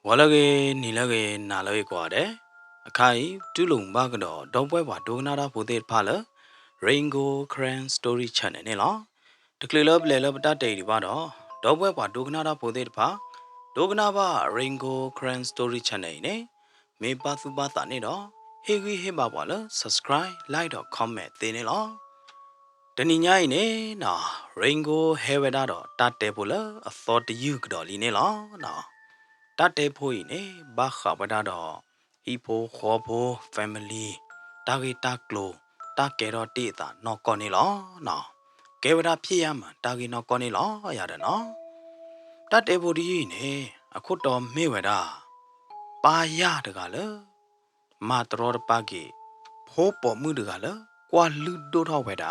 Walage nilage nalage kwade. Akai tulung bagado dogwe wa dognada pude pala. Rainbow Cran Story Channel ne la. Teklelab lelab ta day di bado. Dogwe wa dognada pude pa. Dognaba Rainbow Cran Story Channel ne. Me bathu bata ne do. Hegi heba wala subscribe like or comment de ne la. Tani nyai ne na Rainbow Heveda do ta tebula a thought you could all in la na. Tate poi ne bakha bada do hipo khopo family tagi taklo takero ti ta no koni lo no kevada phit ya ma tagi no koni lo ya da no tate bodi ne akut to me wada pa ya da ga le ma tro da pa ki pho po mu da ga le kwa lu do tho wada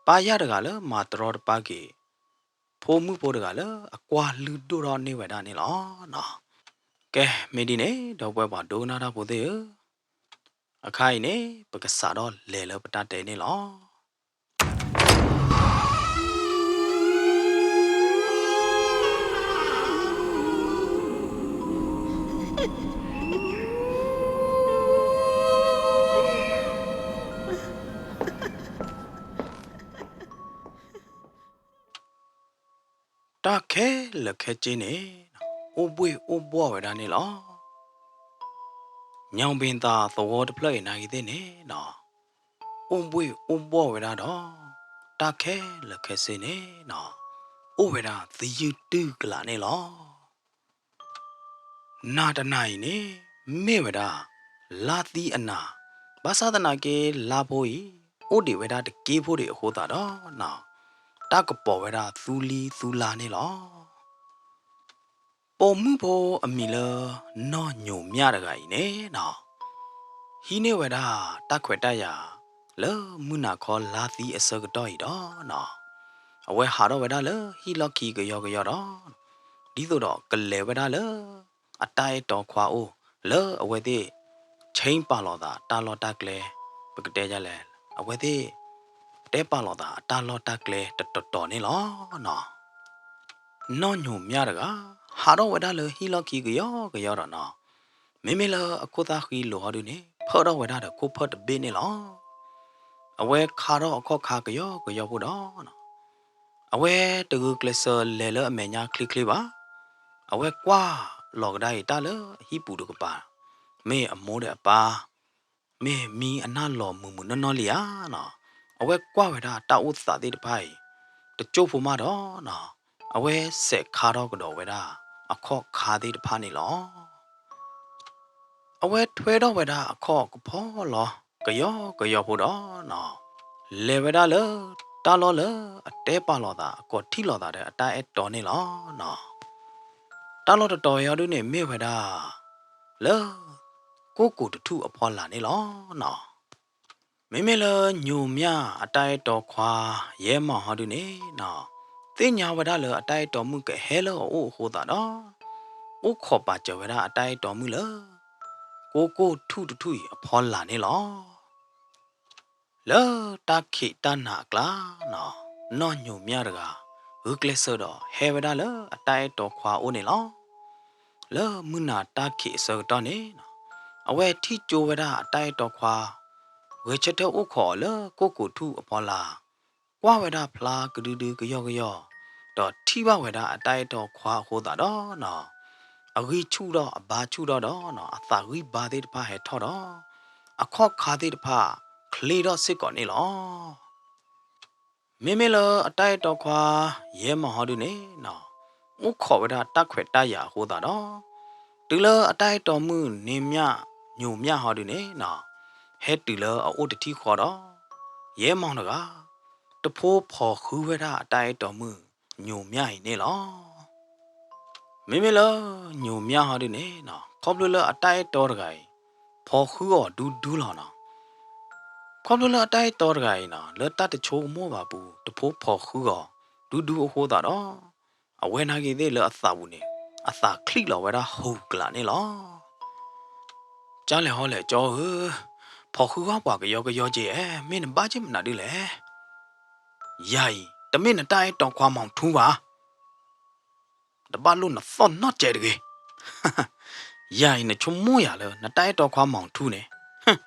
pa ya da ga le ma tro da pa ki pho mu po da ga le kwa lu do tho ne wada ne lo no ကဲမင်းဒီနေတော့ပွဲပါဒိုနာတာပိုသေးအခိုင်နေပကစားတော့လဲလပတတဲနေလောတခဲလက်ခဲချင်းနေအိုးပွေအိုးဘွားဝဲတာနေလောညောင်ပင်သာသဝတပလိုက်နိုင်သေးနေနော်အိုးပွေအိုးဘွားဝဲတာတော့တခဲလက်ခဲစင်းနေနော်အိုးဝဲတာသီယူတူကလာနေလောနာတနိုင်နေမေဝဒလာတီအနာဘာသာဒနာကေလာဖို့ဤအိုဒီဝဒတကေဖို့ဒီအဟောတာတော့နော်တကပေါ်ဝဒသူလီသူလာနေလောပုံမှုဖို့အမီလနော်ညုံမြရကကြီးနေနော်ဟီနေဝဒတခွေတရလောမှုနာခေါ်လာတီအစကတော့ဤတော့နော်အဝဲဟာတော့ဝဒလဟီလော်ကီကရောတော့ဒီတော့ကလေဝဒလအတိုင်တော်ခွာအိုလောအဝဲသေးချင်းပါလောတာတာလောတက်လေပကတဲ့ကြလဲအဝဲသေးတဲပါလောတာတာလောတက်လေတော်နေလောနော်ညုံမြရကဟာတော့ဝဒလဟီလော်ကီကရောတော့နော်မေမေလအခုသားခီလိုဟာဒူနေဖော်တော့ဝဒတော့ကိုဖတ်ဘေးနေလောအဝဲခါတော့အခုခါကရောဖို့တော့နော်အဝဲတကူကလဆလဲလအမေညာခလီပါအဝဲကွာလော်ကဒိုင်တာလဟီပူဒကပါမေအမိုးတဲ့အပါမေမီအနာလော်မူနော်လီယာနော်အဝဲကွာဝဲတာတာဥသတိတပိုင်တကျုပ်ဖို့မတော့နော်အဝဲဆက်ခါတော့ကတော့ဝဲတာအခော့ခါသေးတဖာနေလောအဝဲထွဲတော့ဝဲတာအခော့ကဖောလောကရောဖို့တော့နော်လေဝဲတာလေတာလောလေအတဲပါလောတာအကော့ထီလောတာတဲ့အတိုင်အတော်နေလောနော်တာလောတော်ရတို့နေမေဝဲတာလေကိုတထုအဖော်လာနေလောနော်မေမေလညုံမြအတိုင်တော်ခွာရဲမောင်ဟာတို့နေနော်တင်ညာဝဒလအတိုင်တော်မှုကဟဲလောအိုဟိုတာနော်ဥခောပါကြဝဒအတိုင်တော်မှုလကိုထုအဖော်လာနေလောလောတခိတနာကလာနော်ညုံမြရကဥကလဆတော့ဟဲဝဒလအတိုင်တော်ခွာအိုနေလောလောမနာတခိစောတော့နေအဝဲထိကြိုဝဒအတိုင်တော်ခွာဝေချက်တော့ဥခေါ်လကိုထုအဖော်လာကွာဝဒဖလားကဒူကရောတော့ထိဘဝဒအတိုင်တော်ခွာဟိုတာတော့နော်အဂီချူတော့အဘာချူတော့နော်အသာဂီဘာသေးတဖာဟဲထော်တော့အခော့ခါသေးတဖာခလီတော့စစ်ကောနေလောမေမေလအတိုင်တော်ခွာရဲမဟောဒူနေနော်ဥခေါ်ဝဒတက်ခွေတရဟိုတာတော့တူလအတိုင်တော်မှုနေမြညုံမြဟောဒူနေနော်ဟဲတူလအိုတတိခေါ်တော့ရဲမောင်တကတဖိုးဖော်ခူဝဒအတိုင်တော်မှုညုံမြရင်နေလောမေမေလညုံမြဟာဒီနေနော်ခေါပလလအတိုင်တော်တကိုင်ဖော်ခူော်ဒူလောနော်ခေါပလလအတိုင်တော်တကိုင်နော်လတ်တချိုးမောပါဘူးတဖိုးဖော်ခူော်ဒူအဟိုးတာတော့အဝဲနာကြီးသေးလအသာဘူးနေအသာခလိလောဝဲတာဟုတ်ကလာနေလောကြားလေဟောလေကြောဖော်ခူကပွားကရောကြီးမင်းဘာချင်မနာဒီလေယာယီတမင်းတိုင်တောင်ခွာမောင်ထူးပါတပတ်လို့နော်စော့နော်ကျဲတကေ ရိုင်နဲ့ချုံမိုးရလဲနတိုက်တော့ခွားမောင်ထူးနေဟမ်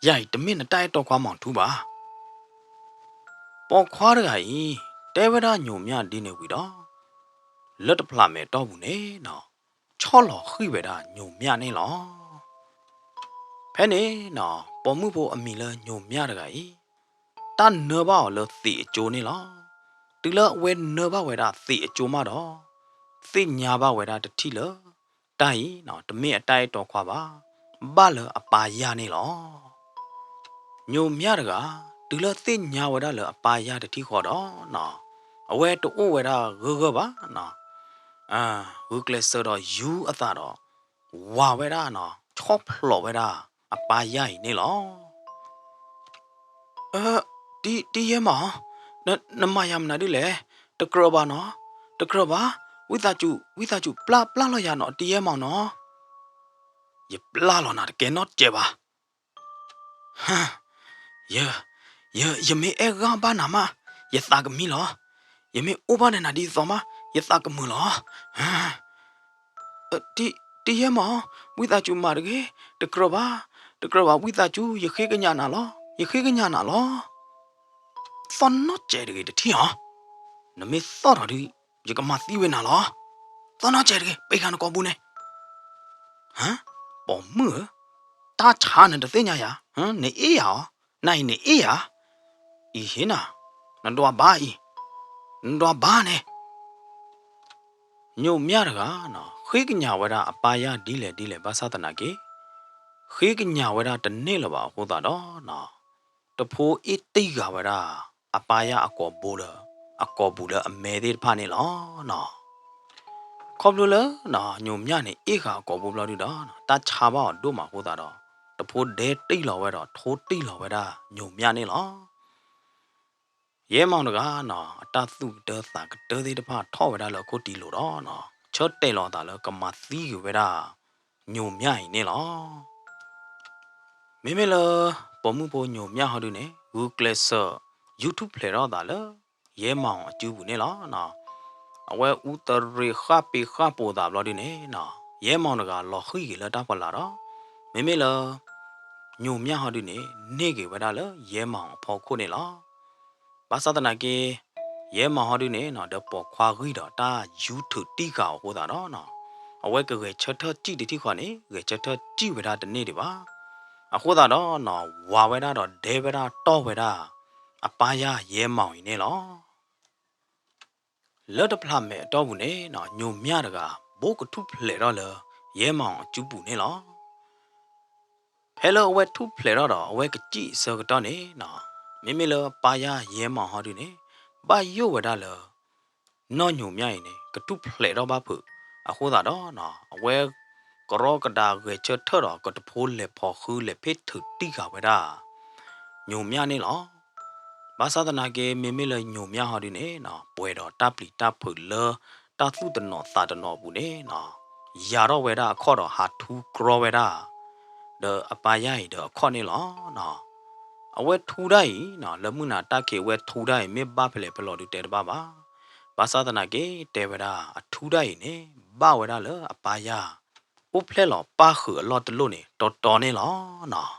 ရိုင်တမင်းနတိုက်တော့ခွားမောင်ထူးပါပေါ်ခွားရကြီးတဲဝဒညုံမြဒီနေဝီတော့လက်တဖလာမဲတော့ဘူးနေနော်ချောလော်ခိဝဒညုံမြနေလောဖဲနေနော်ပေါ်မှုဖို့အမိလဲညုံမြရကြီးတန်နဘောလသိအကျိုးနေလောတူလဝဲနဘဝဲတာသိအကျိုးမတော့သိညာဘဝဲတာတတိလတိုင်နော်တမင်းအတိုက်တော့ခွာပါဘာလအပါရနေလောညုံမြရကတူလသိညာဝဲတာလအပါရတတိခေါ်တော့နော်အဝဲတူဝဲတာဂဂပါနော်ဝုကလစတော့ယူအသာတော့ဝါဝဲတာနော်ချော့ဖလော်ဝဲတာအပါရိုင်နေလောဒီရဲမနမယမ်နာဒီလေတကရဘာနော်တကရဘာဝိသကျူပလာလောရနော်ဒီရဲမောင်နော်ယပလာလောနာတကယ်နော်ကျေပါဟမ်ယမေအေဂါဘာနာမယသကမီလောယမေအိုဘာနာဒီသောမယသကမူလောဟမ်ဒီရဲမောင်ဝိသကျူမာတကေတကရဘာဝိသကျူယခေကညာနာလောယခေကညာနာလောသောနော့ကျဲတကေတတိဟာနမေသောတော်ဒီယကမသီဝေနာလောသောနော့ကျဲတကေပိခါနကောဘူးနေဟမ်ပေါ်မှုတာချာနေတသိညာယာဟမ်နေအေးယာနိုင်နေအေးယာဤဟင်းနာနတော်ဘာဤနတော်ဘာနေညုံမြရကနော်ခေကညာဝရအပါယဒီလေဘာသာတနာကေခေကညာဝရတနေ့လပါဟောတာတော့နော်တဖိုးအတိတ်ကဝရအပါယအကောဘူလအမဲသေးဖာနေလောနော်ခေါပလိုလနော်ညုံမြနေအေခါအကောဘူဘလာဒီတော့တာချာပါတို့မှာဟောတာတော့တဖိုးဒဲတိတ်လောဝဲတော့ထိုးတိတ်လောဝဲတာညုံမြနေလောရဲမောင်တကနော်အတသုတသကတဲသေးတဖထောဝဲတာလောကိုတီလို့တော့နော်ချတ်တဲလောတာလောကမသီးဝဲတာညုံမြနေလောမေလောပေါ်မှုပေါ်ညုံမြဟာတို့နေဂူကလဆာ YouTube ဖလေတော့တာလောရဲမောင်အကျူးဘူးနေလောနော်အဝဲဦးတရီခပိခပိုတာဘလို့ဒီနေနော်ရဲမောင်တကလောခိကလတာဖလာတော့မေလောညုံမြဟာတို့နေကေဝဲတာလောရဲမောင်ဖော်ခုနေလောဘာသာတနာကေရဲမောင်ဟာတို့နေနော်တော့ပေါ်ခွာခိတော့တာ YouTube တိကောဟိုတာနော်အဝဲကေချက်ထကြည့်တိခွာနေကေချက်ထကြည့်ဝဲတာတနေ့တပါအခုသာတော့နော်ဝါဝဲတာတော့ဒဲဝဲတာတော့ဝဲတာအပါရရဲမောင်နေလောလော်တဖလာမဲတော့ဘူးနေနော်ညုံမြတကဘိုးကထုဖလေတော့လေရဲမောင်အကျူးပူနေလောဖဲလောအဝဲထုဖလေတော့အဝဲကကြည့်စေကတော့နေနော်မေလောပါရရဲမောင်ဟောတူနေဘာယိုဝဒါလောနော်ညုံမြရင်နေကထုဖလေတော့ဘာဖုအခုသာတော့နော်အဝဲကရောကဒါဝဲချထတော့ကတဖိုးလေဖော်ခူးလေဖေးထုတိကဝဒါညုံမြနေလောဘာသာတနာကေမေလညုံမြဟာဒီနေနော်ပွဲတော့တပ်လီတပ်ဖုလတာသုတနောသာတနောဘူးနေနော်ယာတော့ဝဲတာခေါ်တော့ဟာထူကရောဝဲတာအပါရိုင်တော့ခေါ်နေလောနော်အဝဲထူတိုင်းနော်လမှုနာတကေဝဲထူတိုင်းမေဘဖလေဖလော်တူတဲတပါပါဘာသာတနာကေတဲဝဲတာအထူတိုင်းနေဘဝဲတာလအပါယာဥဖလဲလောပါခအလော်တလို့နေတော်နေလောနော်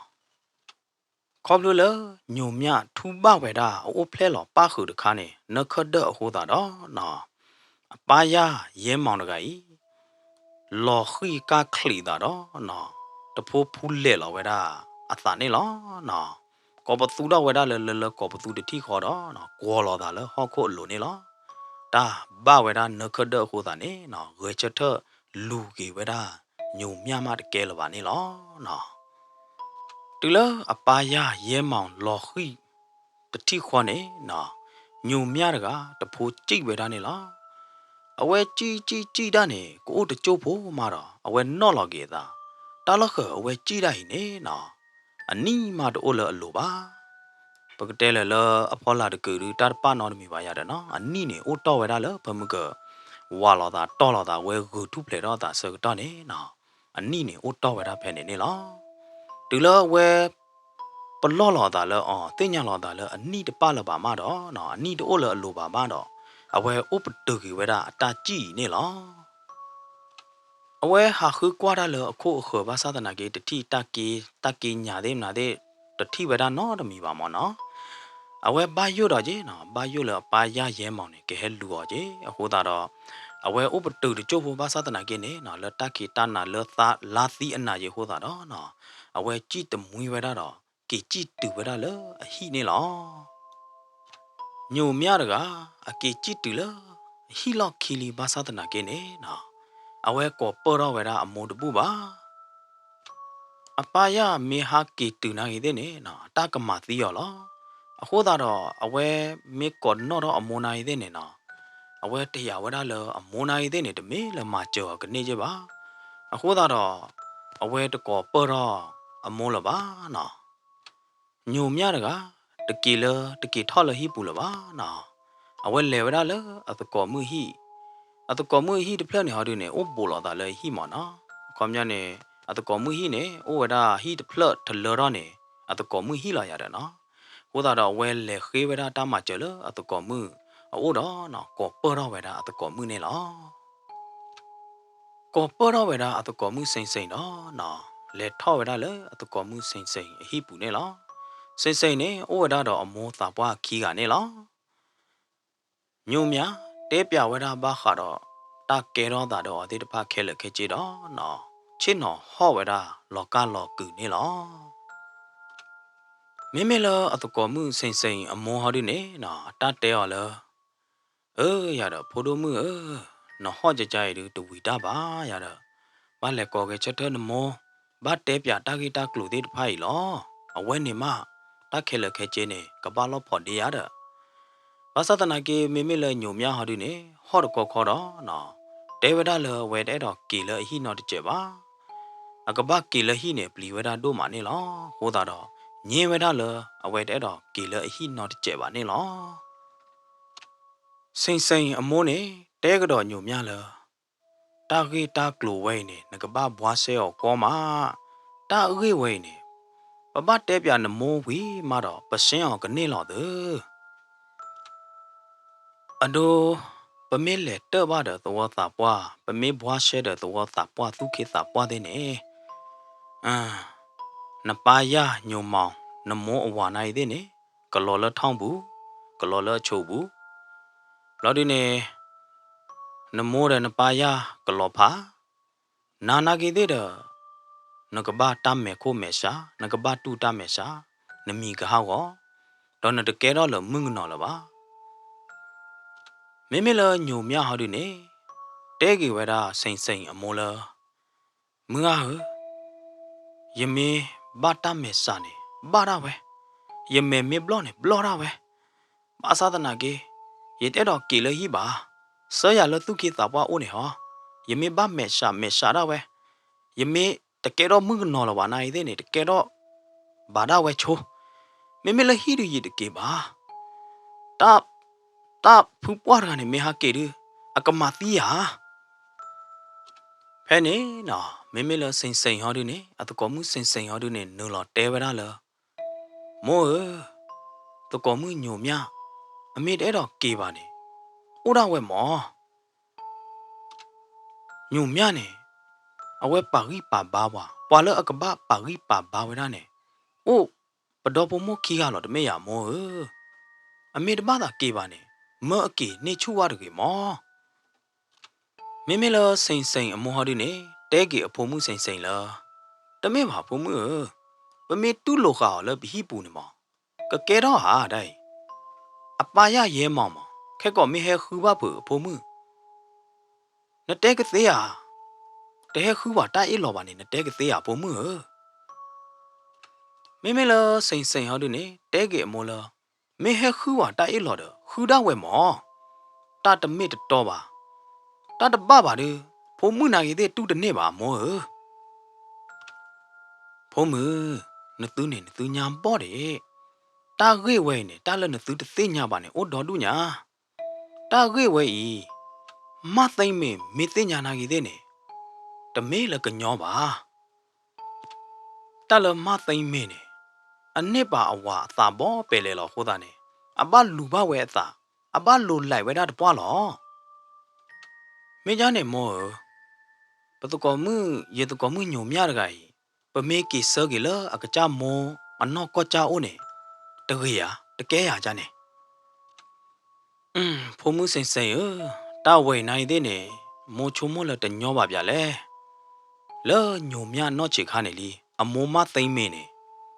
ခေါပလူလညုံမြထူပဝဲတာအိုဖလဲလောပါခုတခါနေနခဒဟိုတာတော့နော်အပါယာရဲမောင်တကကြီးလော်ခိကခလီတာတော့နော်တဖိုးဖူးလေလောဝဲတာအသာနေလောနော်ကောပသူတော့ဝဲတာလကောပသူတတိခေါ်တော့နော်ကောလောတာလဟောခုလိုနေလောတာဘဝဲတာနခဒဟိုတာနေနော်ရေချက်ထလူကြီးဝဲတာညုံမြမတကဲလပါနေလောနော်တူလအပါရရဲမောင်လော်ခိတတိခွနေနော်ညုံမြတကတဖိုးကြိတ်ဝဲတာနေလားအဝဲကြည်တာနေကိုတကျုပ်ဖို့မှာတော့အဝဲနော့လော်ကေတာတာလခအဝဲကြည်တိုင်းနေနော်အနီးမှာတိုးလအလိုပါပကတဲလအဖောလာတကူတာပနော်မီပါရတယ်နော်အနီးနေအိုတော့ဝဲတာလဘမကဝါလောတာတော့လောတာဝဲကူထုပလေတော့တာစကတော့နေနော်အနီးနေအိုတော့ဝဲတာဖဲနေလားတူလဝဲပလော့လော်တာလဲအော်တင်ညာလော်တာလဲအနိတပလပါမတော့နော်အနိတိုးလအလိုပါမတော့အဝဲဥပတူကြီးဝဲတာအတာကြည့်နေလော awe ha khu kwa da le akho akho ba sa da na ke ti ta ki nya de na de ti ba da no da mi ba mo no awe ba yu da je no ba yu le ba ya ye mo ne ke he lu o je ho da do awe u pa tu de cho bo ba sa da na ke ne no le ta ki ta na le tha la thi ana je ho da do no awe chi te mui ba da do ke chi tu ba da le a hi ne loညိုမြတကအကေကြည့်တူလဟီလောက်ခီလီဘာသာတနာကေနေနော်အဝဲကောပေါ်တော့ဝဲတာအမုံတပူပါအပါယမေဟာကေတူနာရတဲ့နေနော်တကမသီရောလောအခုသာတော့အဝဲမေကောနော်တော့အမုံနာရတဲ့နေနော်အဝဲတရားဝဲတာလအမုံနာရတဲ့နေတမေလမကြောကနေကြပါအခုသာတော့အဝဲတကောပေါ်တော့အမုံလပါနော်ညိုမြတကီလတကီထော်လဟီပူလပါနော်အဝဲလေဝဒါလအတကောမှုဟီအတကောမှုဟီတဖလက်နေဟာဒီနေအိုပိုလာတာလေဟီမနော်ခေါမြနေအတကောမှုဟီနေအိုဝဒါဟီတဖလက်ထလရနေအတကောမှုဟီလာရတယ်နော်ဟိုဒါတော့ဝဲလေခေဝဒါတာမကျလအတကောမှုအိုတော့နော်ကောပေါ်တော့ဝဲဒါအတကောမှုနေလောကောပေါ်တော့ဝဲဒါအတကောမှုစိမ့်စိမ့်နော်လေထော်ဝဲဒါလေအတကောမှုစိမ့်စိမ့်အဟီပူနေလောစိမ့်စိမ့်နေအိုဝဒါတော့အမောသာပွားခီကနေလောညုံမြတဲပြဝဲတာဘာခါတော့တာကဲတော့တာတော့အတိတဖခဲလက်ခဲကြည့်တော့နော်ချင်းနော်ဟော့ဝဲတာလောကလောကူနေလောမိမိလောအတကောမှုစိမ့်စိမ့်အမောဟာဒီနေနော်တတဲော်လောရတော့ဖိုတိုမှုနော်ဟော့ကြကြရတူဝီတာပါရတော့ဘာလဲကောကချက်တဲ့နမောဘာတဲပြတာဂီတာကလူတိတဖိုင်လောအဝဲနေမတခဲလက်ခဲချင်းနေကပါလောဖော်ဒီရတော့ဘာသာတနာကေမိမိလဲညုံမြဟာဒီနေဟော့ကောခေါ်တော့နော်တေဝဒလဝဲတဲ့တော့ကီလဟိနော်တကြပါအကဘကီလဟိနေပလီဝဒတို့မနေလောဟိုတာတော့ညင်ဝဒလအဝဲတဲ့တော့ကီလဟိနော်တကြပါနေလောစိမ့်စိမ့်အမိုးနေတဲကတော့ညုံမြလတာဂီတာကလိုဝဲနေငကဘဘွားဆဲောကောမာတာအဂေဝဲနေပပတဲပြနမိုးဝီမတော့ပစင်းအောင်ကနေလောတဲ့အဒိုပမေလေတဘာဒသောတာပွားပမေဘွားရှဲတဲ့သောတာပွားသူခေတာပွားတဲ့နေနပါယညုံမောင်နမောအဝါနိုင်တဲ့နေကလော်လထောင်းဘူးကလော်လချို့ဘူးလော်ဒီနေနမောတဲ့နပါယကလော်ဖာနာနာကေတဲ့နကဘာတမဲခိုမဲရှာနကဘာတူတမဲရှာနမီကဟောတော့နတကဲတော့လမင်းနော်လပါမိမိလညုံမြဟာဒီနေတဲကေဝဲတာစိမ့်စိမ့်အမောလမငါဟယမေဘာတမဲစာနေဘာရဝဲယမေမေဘလောနေဘလောရဝဲဘာသာတနာကေရတဲ့တော့ကေလဟိပါဆောရလသူကေတာပွားအိုနေဟောယမေဘာမဲရှာရဝဲယမေတကဲတော့မင်းနော်လဝနိုင်တဲ့နေတကဲတော့ဘာရဝဲချိုမိမိလဟိရည်တကေပါတာဖူပွားရနေမေဟာကေရအကမတိယာဖဲနေနော်မိမိလစိမ့်စိမ့်ဟောဒီနေအတကောမှုစိမ့်စိမ့်ဟောဒီနေနူလောတဲဝရလမောတကောမှုညုံမြအမေတဲ့တော့ကေပါနေဥရဝဲမောညုံမြနေအဝဲပါရီပါဘာဝပွာလအကဘပါရီပါဘာဝရနေအိုပဒေါ်ပမိုခီကတော့တမေရမောအမေတမသာကေပါနေမောအကေနေချူဝရကေမောမိမိလစိမ့်စိမ့်အမောဟဒီနေတဲကေအဖို့မှုစိမ့်စိမ့်လာတမေပါဖို့မှုပမေတူလောခါလဘဟိပူနေမောကကဲတော့ဟာဒိုင်အပါရရဲမောင်မခဲကောမေဟဲခူဘဖို့မှုနတဲကသေးရတဲခူပါတာအေးလောပါနေနတဲကသေးရဖို့မှုမိမိလစိမ့်စိမ့်ဟဒီနေတဲကေအမောလမေဟဲခူပါတာအေးလောတော့ခူဒဝဲမောတာတမေတော့ပါတာတပပါလေဖို့မှုနာရတဲ့တူတနေပါမောဖို့မှုနသူနေနသူညာပေါ့တယ်တာခေဝဲနေတာလနသူတသိညာပါနေအိုတော်တူညာတာခေဝဲဤမသိမ့်မေမေသိညာနာကြီးတဲ့နေတမေလကညောပါတလမသိမ့်မေနေအနစ်ပါအဝါအသာဘောပဲလေလောဟိုတာနေအဘလူဘဝဲအသာအဘလူလိုက်ဝဲတာတပွားလောမေကြနေမော不都搞么也都搞么牛面的个，不没给手给了，个家么啊那国家哦呢，这个呀，这个呀家呢，父母先生哟，大为那一点呢，么出么了的鸟巴边嘞，了牛面那去看的哩，啊么嘛对面呢，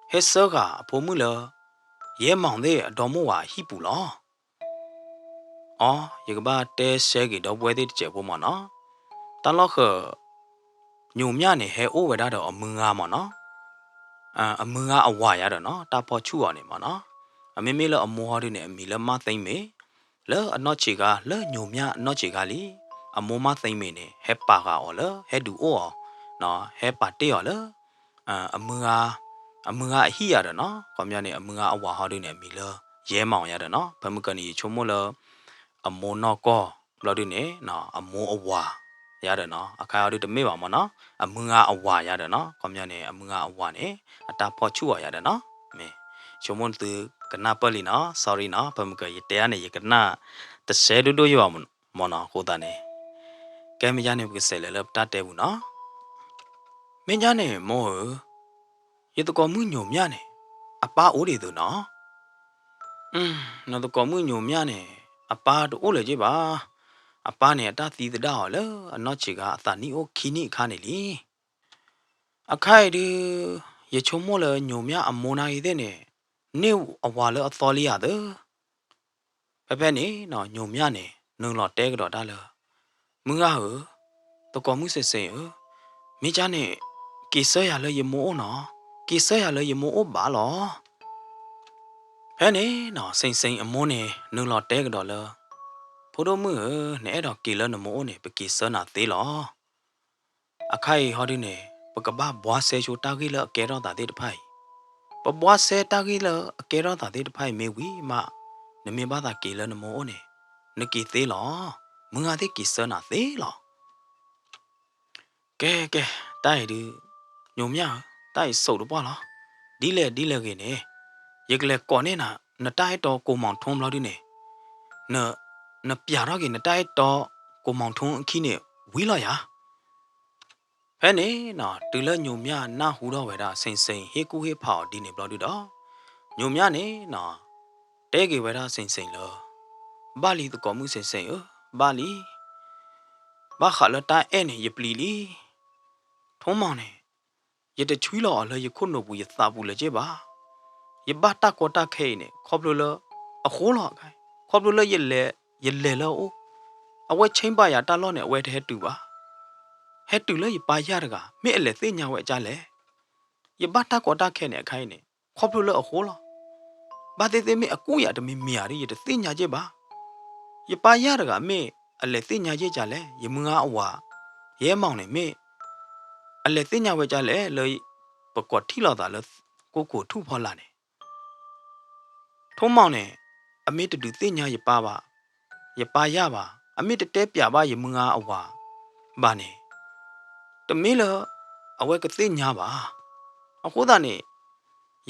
还手个父母了，也忙的到么话西不了，一个把这些给到外地结果嘛呢，但那个牛面呢还偶尔的门啊嘛呢。มืออวายาเนาะตาพอชูอ่ะเนี่ยมาเนาะไม่ไม่ละอมัวดิเนี่ยมีละมาသိမ့်မေလဲအနော့ချီကလဲညုံမြအနော့ချီကလီအမောမသိမ့်မေနေဟဲပါကအော်လဲဟဲဒူအော်နော်ဟဲပါတေးအော်လဲအมือအဟိရတယ်နော်ခေါမြနေအมือအဝါဟောดิเนี่ยมีละရဲမောင်ရတယ်နော်ဘမကနီချုံမလအမောနောကောဘလော်ဒီเนี่ยနော်အမောအဝါရတယ်နော်အခါရတမေပါမနော်အมือအဝါရတယ်နော်ခေါမြနေအมือအဝါနေအတာဖော်ချူရတယ်နော်မေချုံမွန်သူကနာပလီနော် sorry နော်ဘမကရတဲနေရကနာတဆဲဒူဒိုယောမနော်ဟိုတာနေကဲမရနေဘူးဆဲလေလတတဲဘူးနော်မင်းကြနေမောရတကောမှုညုံမြနေအပါအိုးတွေသူနော်နော်တကောမှုညုံမြနေအပါတို့လေကြပါအပါနဲ့တသီတတော်လေအနော့ချီကအသနီအိုခီနီခါနေလီအခိုင်ဒီရချုံမောလေညုံမြအမောနာရတဲ့နေနေအဝါလေအတော်လေးရတယ်ဖဲနေနော်ညုံမြနေနုံတော့တဲကတော့ဒါလေမငါဟတကောမှုစစ်စင်မိချာနေကိစရလေရမောနော်ကိစရလေရမောဘာလောဖဲနေနော်စိန်စိန်အမောနေနုံတော့တဲကတော့လေဖိုးတို့မှုနဲ့တော့ကိလနမောနေပကိစနာသေးလောအခိုင်ဟောဒီနေပကဘာဘွားဆဲချိုတာကိလအကဲတော့တာတဲ့တဖိုင်ပဘွားဆဲတာကိလအကဲတော့တာတဲ့တဖိုင်မေဝီမနမေဘာသာကိလနမောနေနကိသေးလောမငါတဲ့ကိစနာသေးလောကဲတိုက်ဒီညုံမြတိုက်စုပ်တော့ပါလားဒီလေကိနေရကလေကောနေနာနတိုက်တော့ကိုမောင်ထုံးဘလို့ဒီနေနပြတော့ကိနတိုက်တော့ကိုမောင်ထုံးအခီးနေဝီလာရဖဲနေနော်တူလညုံမြနာဟူတော့ဝဲတာစိန်ဟေကူဟေဖောက်ဒီနေဘလို့ဒီတော့ညုံမြနေနော်တဲကေဝဲတာစိန်လောဘာလီတကောမှုစိန်ဘာလီဘာခလတာအဲနေယပလီလီထုံးမောင်နေရတချွီလော်လေယခုနိုဘူးယသဘူးလေကျေပါယဘတာကောတာခဲနေခေါပလိုလအခုလောခိုင်ခေါပလိုလယလေလောအဝဲချင်းပါရတာလောနဲ့အဝဲတဲတူပါဟဲတူလေယပါရတကမဲအလေသိညာဝဲကြလေယဘတာကောတာခဲနေအခိုင်နေခေါပလိုလအခုလောဘာတေတေမဲအကူရတမီမီယာရီယတသိညာကျေပါယပါရတကမဲအလေသိညာကျေကြလေယမငါအဝါရဲမောင်နေမဲအလေသိညာဝဲကြလေလေပကွတ်ထီလောက်တာလေကိုထုဖော်လာနေထုံးမောင်နေအမေတူသိညာရပါရပါအမေတဲပြပါရမငါအဝါဘာနေတမင်းလအဝဲကသိညာပါအခုသားနေ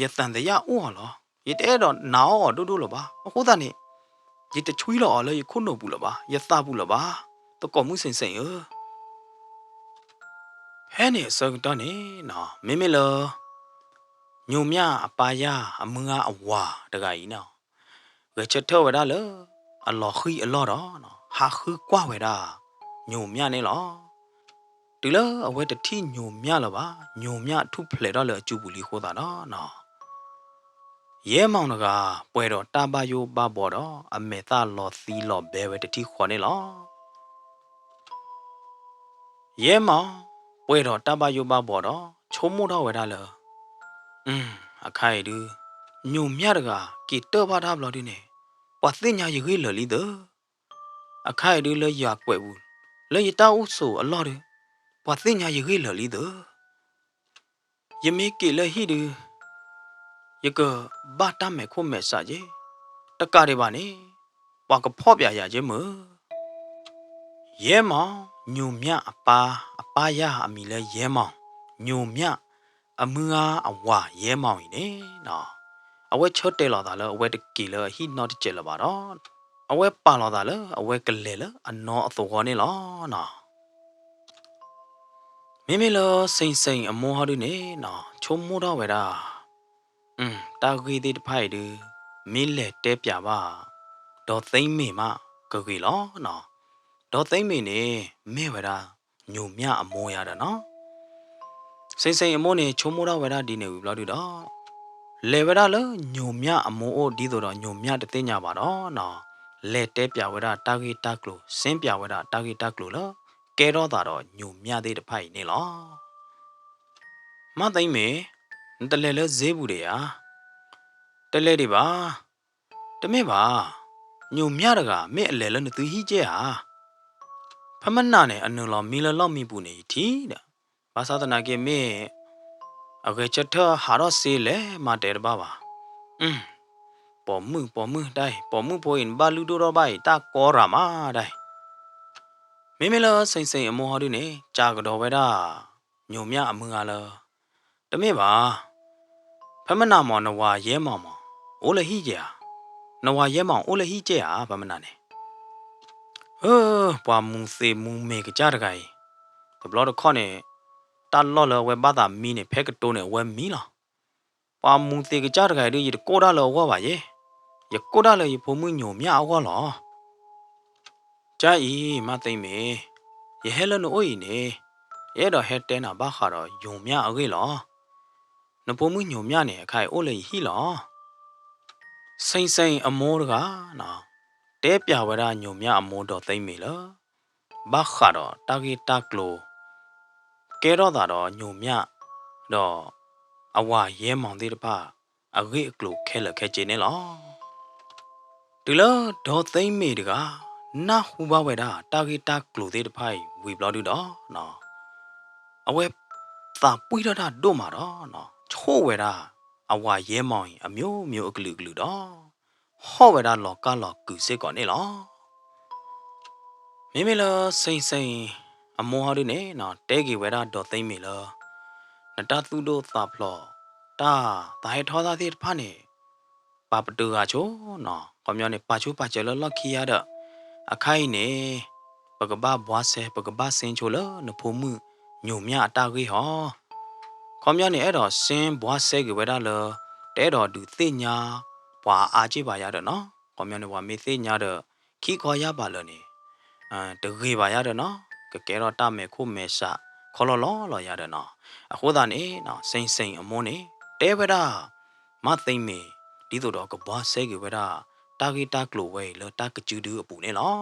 ရတန်တရအိုးဟောရတဲတော့နာအောဒူလောပါအခုသားနေရတချွီလောလေခုနိုဘူးလောပါရသဘူးလောပါတကောမှုစိန်ဟဲနေစကတော့နေနော်မေလောညုံမြအပါရအမငါအဝါတကကြီးနော်ဝဲချက်ထောဝဲတာလောအလော်ခီအလော်တော့နော်ဟာခူကွာဝဲတာညုံမြနေလောဒီလောအဝဲတတိညုံမြလောပါညုံမြထုဖလေတော့လေအကျူဘူးလီခိုးတာနော်ရဲမောင်တကပွဲတော့တာပါယိုပါဘော်တော့အမေသားလော်သီလော်ဘဲဝဲတတိခေါ်နေလောရဲမောင်ပွဲတော့တပါယုပါဘော်တော့ချုံမို့တော့ဝဲတာလောအခိုင်ဒူညုံမြတကကီတော့ပါတာဘလို့ဒီနေပွာသိညာရေခေးလလီတော့အခိုင်ဒူလေရကွယ်ဘူးလေရတောက်ဆိုအလော်တယ်ပွာသိညာရေခေးလလီတော့ယမေကေလေဟီဒူယကဘာတမဲခုမဲစာကြီးတကရပါနေပွာကဖော့ပြရခြင်းမရဲမောင်ညုံမြအပါရအမီလဲရဲမောင်ညုံမြအမငါအဝါရဲမောင်ဤနေနော်အဝဲချတ်တဲလာတာလဲအဝဲတကီလဲဟိနော့တကျဲလာပါတော့အဝဲပါလာတာလဲအဝဲကလဲလဲအနော်အသောခေါ်နေလောနော် မိလောစိန်အမောဟာဒုနေနော်ချုံမိုးတော့ဝဲတာတာဂီဒီတဖိုက်ဒူမီလေတဲပြပါဒေါ်သိမ့်မေမဂဂီလောနော်ဒေါ်သိမ့်မေနေမေဝဲတာညုံမြအမောရတာနော်စိန်အမောနေချုံမိုးတော့ဝဲတာဒီနေဘူးဘလောက်ဒူတော့လေဝဲတာလညုံမြအမောအိုဒီဆိုတော့ညုံမြတသိညာပါတော့နော်လေတဲပြဝဲတာတာဂီတာကလိုစင်းပြဝဲတာတာဂီတာကလိုလောကဲတော့တာတော့ညုံမြသေးတဖိုက်နေလောမသိမ့်မေတလဲလဲဈေးဘူးတွေဟာတလဲတွေပါတမဲပါညုံမြတကမဲအလဲလဲနသူဟိကျဲဟာဖမနာနဲ့အနုလောမီလလောမီပူနေတီတဲ့ဘာသာတနာကေမဲအကေချက်ထဟာရစေလဲမတဲပါပါပေါ်မှုတိုင်းပေါ်မှုပေါ်ရင်ဘာလူတို့တော့ဘိုင်တာကောရာမာတိုင်းမေလစိန်အမောဟဒုနေကြာကတော့ဝဲတာညုံမြအမှုကလောတမဲပါဖမနာမောနဝါရဲမောင်မောအိုးလဟိကျာနဝါရဲမောင်အိုးလဟိကျာဖမနာနေပွာမူစေမူမေကကြတကိုင်ဘဘလောတခေါနေတာလော်လဝဲဘာသာမီနေဖဲကတိုးနေဝဲမီလားပွာမူစေကကြတကိုင်ဒီကိုဒါလောဝါပါယေယကိုဒါလောယဖုံမှုညုံမြအောလောကြိုင်မသိမ့်မေယဟဲလနိုအိုဤနေရဲတော့ဟဲတဲနာဘာခါတော့ယုံမြအကေလောနဖုံမှုညုံမြနေအခိုင်အိုလေဟီလောစိန်အမောတကနော်တဲပြဝရညုံမြအမောတော့သိမ့်မေလားဘာခါတော့တာဂီတာကလိုကဲတော့တာတော့ညုံမြတော့အဝရဲမောင်သေးတပါအဂိအကလိုခဲလခဲချေနေလောဒီလောဒေါ်သိမ့်မေတကနာဟူပါဝဲတာတာဂီတာကလိုသေးတဖိုင်ဝီဘလော်ဒူတော့နော်အဝဲသာပွိရတာတို့မှာတော့နော်ချိုးဝဲတာအဝရဲမောင်အမျိုးအကလူတော့ဟောဝဲတာလောကလောကူစစ်ကောနေလောမိလစိန်အမောဟာဒုနေနော်တဲကေဝဲတာဒေါ်သိမ့်မေလောနတသူတို့သာဖလောတာဟဲထောသားသေးတဖာနေပါပတူကချိုနော်ကောမျောနေပါချိုပါကျလလခီရတော့အခိုင်နေပကဘာဘွားဆဲပကဘာစင်ချိုလနဖိုမှုညုံမြအတာကြီးဟောကောမျောနေအဲ့တော့စင်ဘွားဆဲကေဝဲတာလောတဲတော်သူသိညာဘွာအာကြည့်ပါရတော့နော်ကောမျောနေဘွာမေသိညာတော့ခီခေါ်ရပါလောနေတကေပါရတော့နော်ကဲတော့တမဲခုမဲဆခေါ်လောရတော့နော်အခုသာနေနော်စိန်အမုန်းနေတဲဝဲတာမသိမ့်မေဒီတို့တော့ကဘွားဆဲကေဝဲတာတာဂီတာကလိုဝဲလောတာကကျူဒူအပူနေလော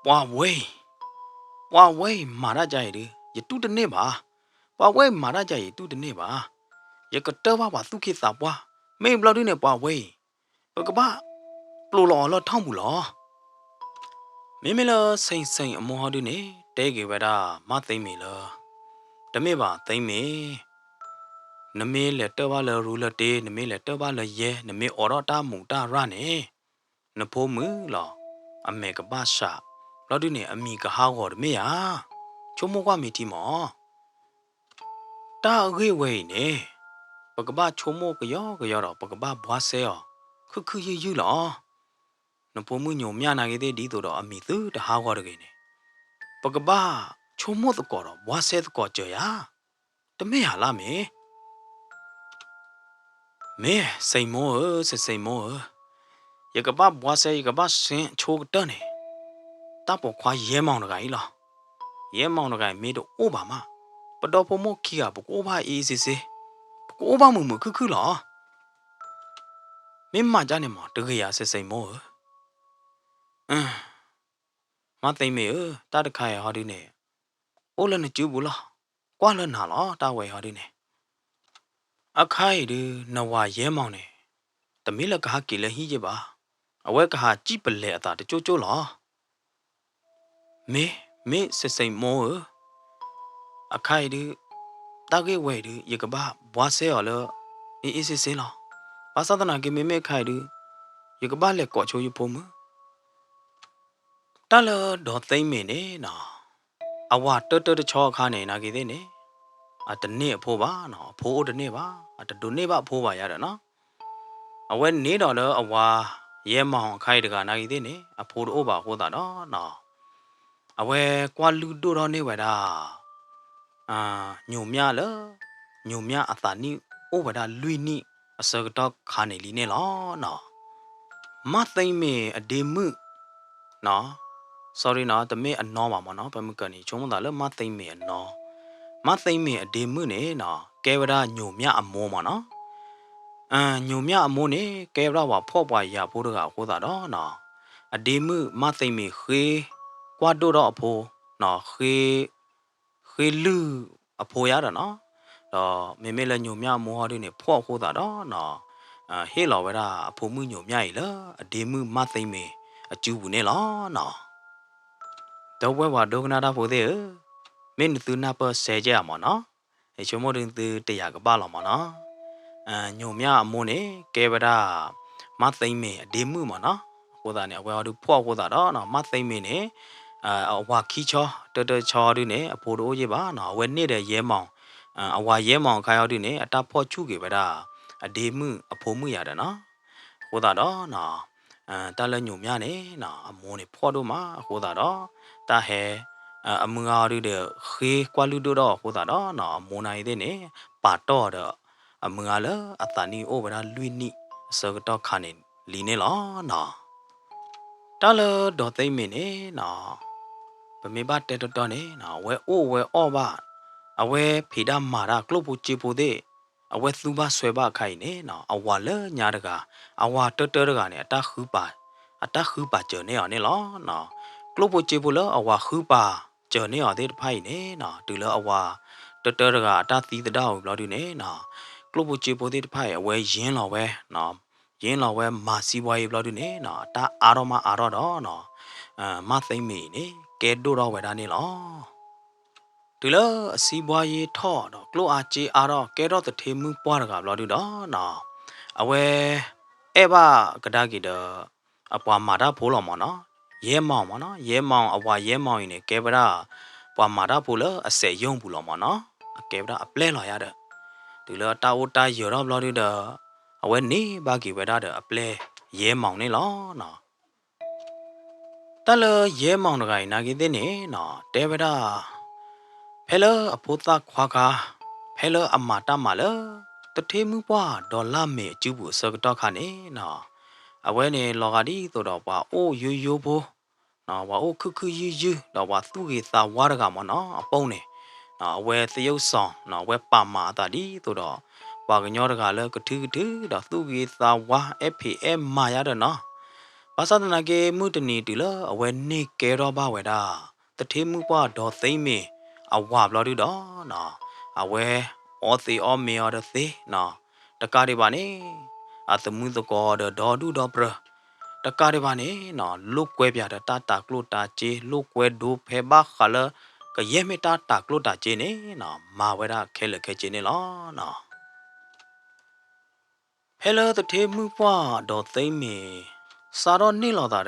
ပွားဝဲမာရကြရည်ယတုတနေ့ပါပွားဝဲမာရကြရည်တုတနေ့ပါယကတော့ပါသူခိစာပွားမေဘလော်ဒီနေပွားဝဲပကဘာပလိုလောထောင်းဘူးလောမေလစိန်အမောဟဒုနေတဲကေဝဒါမသိမ့်မေလောတမေပါသိမ့်မေနမေလက်တော့ပါလရူလတေနမေလက်တော့ပါလရဲနမေအော်ရတာမူတာရနေနဖိုးမူလောအမေကဘာရှာလောဒုနေအမီကဟာကောတမေယာချုံမကွာမီတီမောတာအခေဝဲနေပကဘာချုံမကရောတော့ပကဘာဘွားဆဲရောခယူလောနဖိုးမူညုံမြနာကေတဲ့ဒီတို့တော့အမီသူတဟာကောတကေနေပကဘာချုံမတကောတော့ဘွားဆဲတကောကြော်ယာတမေဟာလာမေစိန်မောစိန်မောယကဘာဘွားဆဲယကဘာစင်ချိုးတန်းနေတပ်ပေါ်ခွာရဲမောင်တကကြီးလားရဲမောင်တကကြီးမေတို့အိုးပါမပတော်ဖမို့ခီကပကိုးပါအေးစစ်စစ်ပကိုးပါမှုခလားမင်းမကြနေမောတကရစိန်မောမသိမ့်မေတာတခါရဟာဒီနေအိုးလည်းနကျူးဘူးလားကွာလည်းနာလားတာဝဲဟာဒီနေအခိုင်ဒီနဝရဲမောင်နေတမီလကဟာကီလည်းဟိကြပါအဝဲကဟာကြည့်ပလဲအတာတချိုးလားမေစိန်မောအခိုင်ဒီတာကေဝဲဒီယကဘာဘွားဆဲရလောအေးစစ်လားဘာသာတနာကေမေခိုင်ဒီယကဘာလက်ကောချိုးရဖို့မတလဒေါ်သိမ့်မေနေနော်အဝတချောခါနေနာကေတဲ့နေတနေ့အဖိုးပါနော်အဖိုးတနေ့ပါတူနေ့ပါအဖိုးပါရတော့နော်အဝဲနေတော့တော့အဝါရဲမောင်ခိုင်တကနာကြီးသေးနေအဖိုးတို့ပါဟိုးတာနော် အဝဲကွာလူတို့တော့နေဝဲတာညုံမြလညုံမြအသာနိဩဝဒလွိနိအစကတော့ခါနေလီနေလောနော်မသိမ့်မေအဒေမှုနော် sorry နော်တမေအနောပါမနော်ဘယ်မကန်နေချုံးမသာလမသိမ့်မေအနောမသိမ့်မေအဒေမှုနေနော်ကဲဝဒညုံမြအမောမနော်ညုံမြအမိုးနေကဲရဝဖော့ပွားရဖို့တကဟိုတာတော့နော်အဒီမှုမသိမီခေကွာတို့တော့အဖိုးနော်ခေလူအဖိုးရတာနော်တော့မေမေလည်းညုံမြမိုးဟော်ဒီနေဖော့ဟိုတာတော့နော်ဟေးလော်ဝဲတာအဖိုးမှုညုံမြရည်လားအဒီမှုမသိမီအကျူဘူးနေလောနော်တော့ဝဲဝါဒုကနာတာဖို့သေးမင်းသူနာပဆဲကြမနော်အချုံမတင်သူတရားကပါလော်မနော်ညုံမြအမိုးနေကဲဗဒါမသိမ့်မေအဒီမှုမနော်ဟိုတာနေအဝဲတို့ဖွာဟိုတာတော့နော်မသိမ့်မေနေအဝါခီချောတချောတို့နေအဖိုးတို့ကြီးပါနော်အဝဲနေတဲ့ရဲမောင်အဝါရဲမောင်ခိုင်ရောက်တို့နေအတာဖော့ချုကေဗဒါအဒီမှုအဖိုးမှုရတယ်နော်ဟိုတာတော့နော်တာလညုံမြနေနော်အမိုးနေဖော့တို့မှာဟိုတာတော့တာဟဲအမငါတို့တဲ့ခေကွာလူတို့တော့ဟိုတာတော့နော်အမိုးနိုင်တဲ့နေပါတော့တော့အမငါလအတနီအိုဗရာလွိနိအစကတော့ခါနေလီနေလောနော်တာလဒေါ်သိမ့်မင်းနေနော်ဗမေဘတဲတော်နေနော်ဝဲအိုဝဲအော့ပါအဝဲဖေဒမာရာကလုတ်ပူချီပူတဲ့အဝဲသူပါဆွဲပါခိုင်နေနော်အဝါလညာတကအဝါတတရကနေအတခူပါကျနေအောင်နေလောနော်ကလုတ်ပူချီပူလအဝါခူပါကျနေအောင်တဲ့ဖိုင်နေနော်တူလအဝါတတရကအတသီးတတော်ဘလို့ဒီနေနော်ကလုတ်ပူချီပူတဲ့ဖိုင်အဝဲရင်းလော်ဝဲနော်ရင်းလော်ဝဲမာစီဘွားရေးဘလို့ဒီနေနော်တအားတော့မအားတော့နော်မသိမ့်မီနေကဲတို့တော့ဝဲတာနေလောဒီလအစီဘွားရေးထော့တော့ကလိုအားချီအားတော့ကဲတော့တထေမှုပွားတကဘလို့ဒီတော့နော်အဝဲအဲ့ဘာကဒါကီတော့အပွားမာတာဖိုးလော်မနော်ရဲမောင်မနော်ရဲမောင်အဝါရဲမောင်ရင်ကဲပရာပွားမာတာဖိုးလအစဲယုံဘူးလော်မနော်အကဲပရာအပလဲလော်ရတဲ့ဒီလတာဝတာရောတော့ဘလို့ဒီတော့အဝဲနေဘာကီဝဲတာတဲ့အပလဲရဲမောင်နေလောနော်တလရဲမောင်တကိုင်နာကီတဲ့နေနော်တဲဝဒါဖဲလအဖိုးသားခွာကာဖဲလအမာတမလတထေမှုပွားဒေါ်လာမေအကျူဘူးစကတော့ခါနေနော်အဝဲနေလော်ဂါဒီဆိုတော့ပွားအိုးယူယူဖို့နော်ဝါအိုးခယူယူတော့ဝါသူ့ကေသာဝါရကမနော်အပုံးနေနော်အဝဲသရုပ်ဆောင်နော်ဝဲပါမာတာဒီဆိုတော့ဝါကညောတကလည်းကထူးတော့သူ့ကေသာဝါ FPM မာရတဲ့နော်ဘာသာတနာကေမှုတနီတူလအဝဲနေကဲတော့ပါဝဲတာတထေမှုပွားဒေါ်သိမ့်မေအဝါဘလို့တော့နော်အဝဲအော်စီအော်မေအော်တဲ့စီနော်တကားတွေပါနေအသမှုတကောဒေါ်ဒူဒေါ်ပရတကားတွေပါနေနော်လုတ်ကွဲပြတဲ့တာကလို့တာချေလုတ်ကွဲဒိုဖဲဘာခလကရဲမတာကလို့တာချေနေနော်မာဝဲတာခဲလခဲချေနေလောနော်ဟဲလိုတထေမှုပွားဒေါ်သိမ့်မေစာတော့နေလော်တာ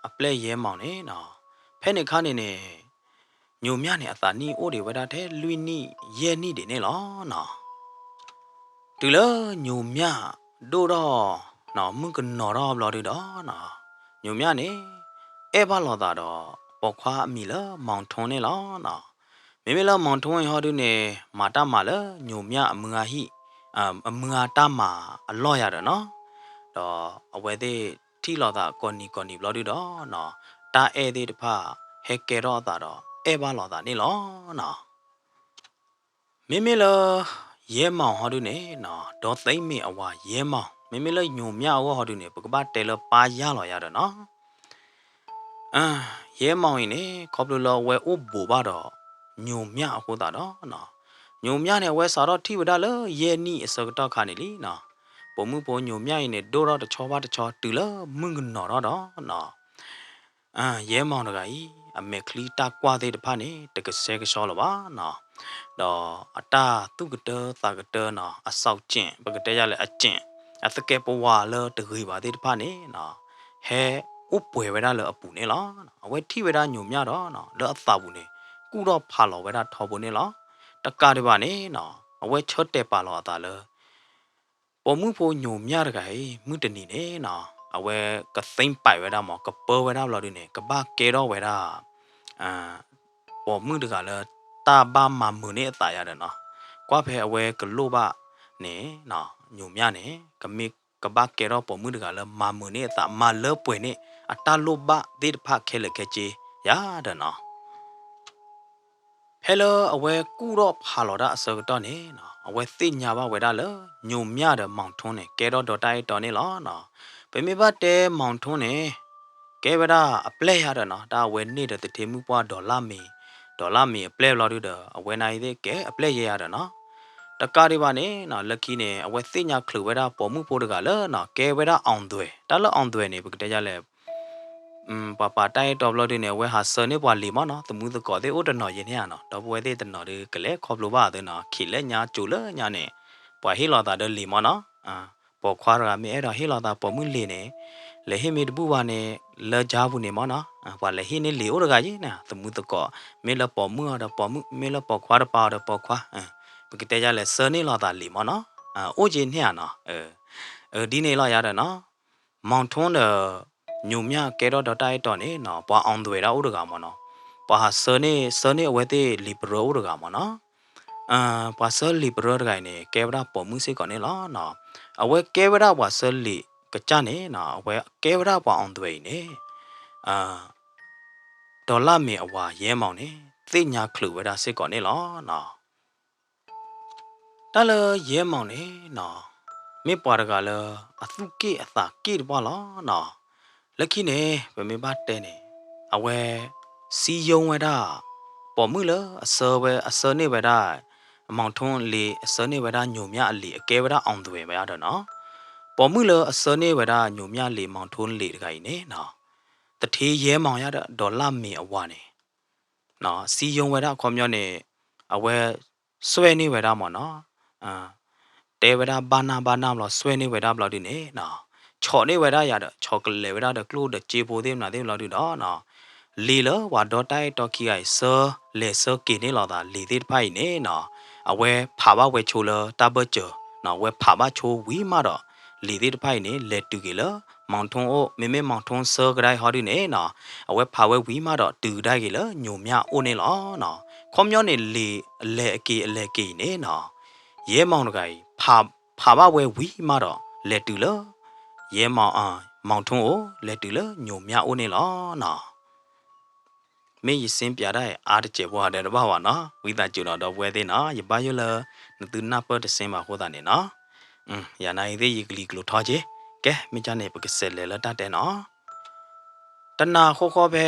အပလက်ရဲမောင်နေနော်ဖဲနေခါနေနေညိုမြနဲ့အသာနီအိုတွေဝဒတဲ့လွိနီရဲနီတွေနေလောနော်တူလညိုမြဒိုတော့နော်မှုကနော်တော့ဘလို့ဒီတော့နော်ညိုမြနေအဲဘာလော်တာတော့ပေါ်ခွာအမိလမောင်ထွန်းနေလောနော်မေမေလမောင်ထွန်းဟောဒီနေမာတာမာလညိုမြအမငါဟိအမငါတာမာအလော့ရတယ်နော်တော့အဝဲသေးထီလော်တာကော်နီဘလို့ဒီတော့နော်တာအဲသေးတဖဟဲကဲတော့တာတော့အဲဘာလော်တာနေလောနော်မေမေလရဲမောင်ဟောဒီနေနော်ဒေါ်သိမ့်မေအဝါရဲမောင်မေမေလညုံမြဝဟောဒီနေပကပတဲလပါရလော်ရတယ်နော်ရဲမောင်ရင်နေခေါပလိုလောဝဲအိုဘူပါတော့ညုံမြအခုတာတော့နော်ညုံမြနဲ့ဝဲစာတော့ထိဝဒါလရဲနီအစကတော့ခါနေလीနော်ပုံမှုပေါ်ညုံမြရင်နေဒိုတော့တချောပါတချောတူလမငနော်တော့နော်ရဲမောင်တကကြီးအမေခလီတာကွာသေးတဖာနေတကဆဲကရှောလပါနော်တော့အတာသူကတသာကတနော်အဆောက်ကျင့်ပကတဲ့ရလဲအကျင့်အသကဲပဝါလတကြီးပါသေးတဖာနေနော်ဟဲဥပွေဝဲတာလအပူနေလားအဝဲထိဝဲတာညုံမြတော့နော်လောအသာဘူးနေကုတော့ဖာလောဝဲတာထော်ဘူးနေလားတကားတွေပါနေနော်အဝဲချော့တဲ့ပါလောအသာလပေါ်မှုဖို့ညုံမြတကကြီးမှုတနီနေနော်အဝဲကသိမ့်ပိုက်ဝဲတာမောကပေါ်ဝဲတာဘလို့ဒီနေကပကဲတော့ဝဲတာ ပေါ်မှုတကလည်းတာဘာမမှုနေအတာရတယ်နော်ကွာဖဲအဝဲကလို့ပါနေနော်ညုံမြနေကမိကဘာကေရောပေါ်မှုတကလည်းမမှုနေအတာမလပွေနေအတာလို့ပါဒီဖခဲလေခဲချေရတယ်နော်ဟဲလိုအဝဲကူတော့ဖာလော်ဒါအစောတော့နေနော်အဝဲသိညာပါဝဲဒါလညုံမြတဲ့မောင်ထုံးနေကဲတော့တော်တိုင်းတော်နေလောနော်ပေမေပါတဲမောင်ထုံးနေကဲဝဒါအပလက်ရတဲ့နော်ဒါဝဲနေတဲ့တေမှုပွားဒေါ်လာမီအပလက်လော်ရတဲ့အဝဲနိုင်တဲ့ကဲအပလက်ရရတယ်နော်တကားဒီပါနေနော်လက်ခီနေအဝဲသိညာခလူဝဲဒါပေါ်မှုဖို့တကလည်းနော်ကဲဝဲဒါအောင်သွဲဒါလအောင်သွဲနေပကတဲ့ကြလဲpapa tai top lo de ne we ha so ne bwa li mo no tmu the ko de o de no yin ya no do bwe de de no de kle khop lo ba de no khi le nya chu le nya ne bwa hi lo da de li mo no po khwa ra mi e da hi lo da po mu li ne le hi mi de bu ba ne le ja bu ne mo no bwa le hi ne li o de ga ji na tmu the ko mi le po mu da po mu mi le po khwa da pa da po khwa bu ke te ja le so ne lo da li mo no o ji ne ya no di ne lo ya da no mong thon de ညုံမြကဲတော့တတိုက်တော့နေနော်ပွာအောင်တွေတာဥဒကမနော်ပွာဟာစနေအဝဲသေးလီဘရိုဥဒကမနော်ပွာဆလီဘရိုတကိုင်နေကဲဗရာပေါ်မှုစိကောနေလားနော်အဝဲကဲဗရာပွာဆလီကကြနေနော်အဝဲကဲဗရာပွာအောင်တွေနေဒေါ်လာမီအဝါရဲမောင်နေသိညာခလူဝဲတာစိကောနေလားနော်တလရဲမောင်နေနော်မေပွားတကလည်းအသုကေအသာကေတပွားလားနော်လက်ခိနေဗမေဘတဲနေအဝဲစီယုံဝဲတာပေါ်မှုလအစောပဲအစောနေဝဲတာအမောင်ထွန်းလေအစောနေဝဲတာညုံမြအလီအကဲဝဲတာအောင်တွေပဲရတော့နော်ပေါ်မှုလအစောနေဝဲတာညုံမြလေမောင်ထွန်းလေတခိုင်နေနော်တထေးရဲမောင်ရတဲ့ဒေါ်လာမီအဝါနေနော်စီယုံဝဲတာခေါမျောနေအဝဲဆွဲနေဝဲတာမော်နော်တဲဝဲတာဘာနာမလို့ဆွဲနေဝဲတာဘလို့ဒီနေနော်ချော်နေဝဲတာရတဲ့ချော်ကလေးဝဲတာတဲ့ကလို့တဲ့ကြေပိုသေးမလားသေးလို့ဒီတော့နော်လီလဝါဒေါ်တိုင်တော်ခီအိုင်ဆာလေဆာကင်းနေလာတာလီသေးဖိုင်နေနော်အဝဲဖာဘဝဲချိုလတာဘချောနော်ဝဲဖာဘချိုဝီမာတော့လီသေးဖိုင်နေလက်တူကီလမောင်ထုံအိုမေမေမောင်ထုံဆာကရိုင်ဟောဒီနေနော်အဝဲဖာဝဲဝီမာတော့တူတိုက်ကီလညုံမြအိုနေလောနော်ခေါမျောနေလီအလဲအကီနေနော်ရဲမောင်တကိုင်ဖာဘဝဲဝီမာတော့လက်တူလရဲမောင်မောင်ထုံးကိုလက်တူလညုံမြအိုနေလောနော်မေးစင်းပြတဲ့အားတကျေဘွားတဲ့တဘာဝနော်ဝိသကျူတော့ဝဲသေးနော်ရပါရလနတူနာပတ်စင်းပါဟောတာနေနော်ရနိုင်သေးရကလီကလိုထောချေကဲမိချနေပကစဲလေလတတဲ့နော်တနာခေါ်ပဲ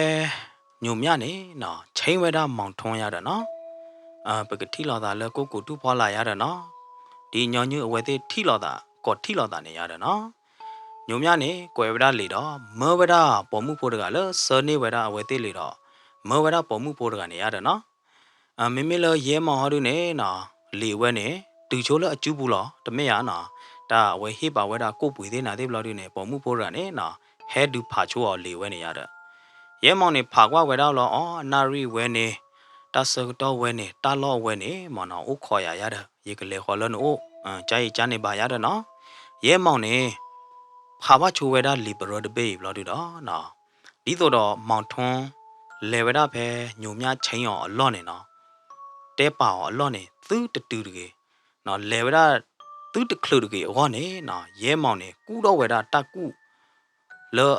ညုံမြနေနော်ချင်းဝဲတာမောင်ထုံးရတဲ့နော်ပကတိလာတာလဲကိုတူဖွာလာရတဲ့နော်ဒီညောင်ညူအဝဲသေးထိလာတာကောထိလာတာနေရတယ်နော်ညုံမြနေကွယ်ဝဒလေတော့မောဝဒပေါ်မှုဖို့တကလည်းစောနေဝဒအဝဲသေးလေတော့မောဝဒပေါ်မှုဖို့တကနေရတယ်နော်မိမိလရဲမောင်ဟောတို့နေနော်လေဝဲနေတူချိုးလအကျူးဘူးလောတမေရနော်ဒါအဝဲဟိပါဝဒကိုပွေသေးနာသေးဘလို့တွေနေပေါ်မှုဖို့တကနေနော်ဟဲဒူဖာချိုးအောင်လေဝဲနေရတဲ့ရဲမောင်နေဖာကွာဝဲတော့လောအနာရီဝဲနေတာစတော့ဝဲနေတာလောဝဲနေမော်နော်ဥခေါ်ရတဲ့ရေကလေးခေါ်လို့နော်ကြိုက်ချမ်းနေပါရတဲ့နော်ရဲမောင်နေဖာဘချိုဝဲတာလီဘရဒဘေးဘလို့ဒီတော့နော်ဒီတော့မောင်ထွန်းလေဝဲတာဖဲညုံမြချင်းအောင်အလော့နေနော်တဲပါအောင်အလော့နေသူတတူတကေနော်လေဝဲတာသူတခလူတကေဟောနေနော်ရဲမောင်နေကူတော့ဝဲတာတကူလော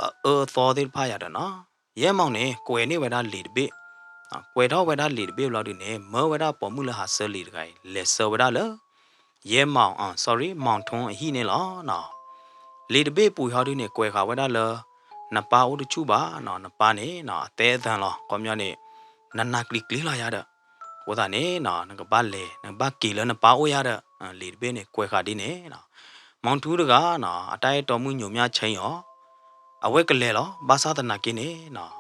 သောသေးဖာရတဲ့နော်ရဲမောင်နေကွယ်နေဝဲတာလီတဘေးကွယ်တော့ဝဲတာလီတဘေးဘလို့ဒီနေမောဝဲတာပေါ်မှုလဟာဆလီတခိုင်လေဆဝဲတာလေရဲမောင်sorry မောင်ထွန်းအဟိနေလောနော်လေတဘေပူဟောဒီနေကွယ်ခါဝဲတာလနပါဦးတချူပါနော်နပါနေနော်အသေးအသန်လောကောမျောနေနနကလီကလီလာရတဲ့ဟိုတာနေနော်ငကပါလေနပါကီလနပါဦးရတဲ့လေတဘေနေကွယ်ခါဒီနေနော်မောင်ထူးတကနော်အတိုက်တော်မှုညုံမြချင်းရောအဝဲကလေးလောဘာသာတနာကင်းနေနော်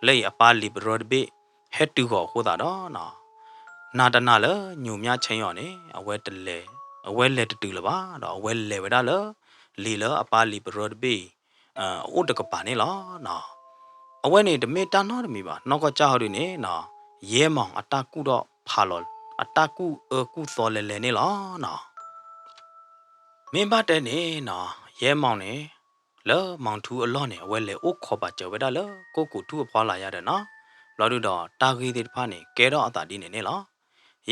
လေအပါလီဘရဒဘေဟက်တူကိုဟိုတာနော်နာတနာလညုံမြချင်းရောနေအဝဲတလေအဝဲလက်တူလပါတော့အဝဲလေဝဲတာလလီလအပါလီဘရဒဘေအိုတကပါနေလားနော်အဝဲနေတမေတာနော်တမီပါနောက်ကကြောက်ရနေနော်ရဲမောင်အတကူတော့ဖာလောအတကူကူသောလဲလဲနေလားနော်မင်းပါတဲ့နေနော်ရဲမောင်နေလောမောင်ထူအလော့နေအဝဲလေအိုခေါ်ပါကြဝဲတာလောကိုထူအဖွာလာရတဲ့နော် လော်ဒူတော့တာဂီတဲ့တဖာနေကဲတော့အတာဒီနေနေလော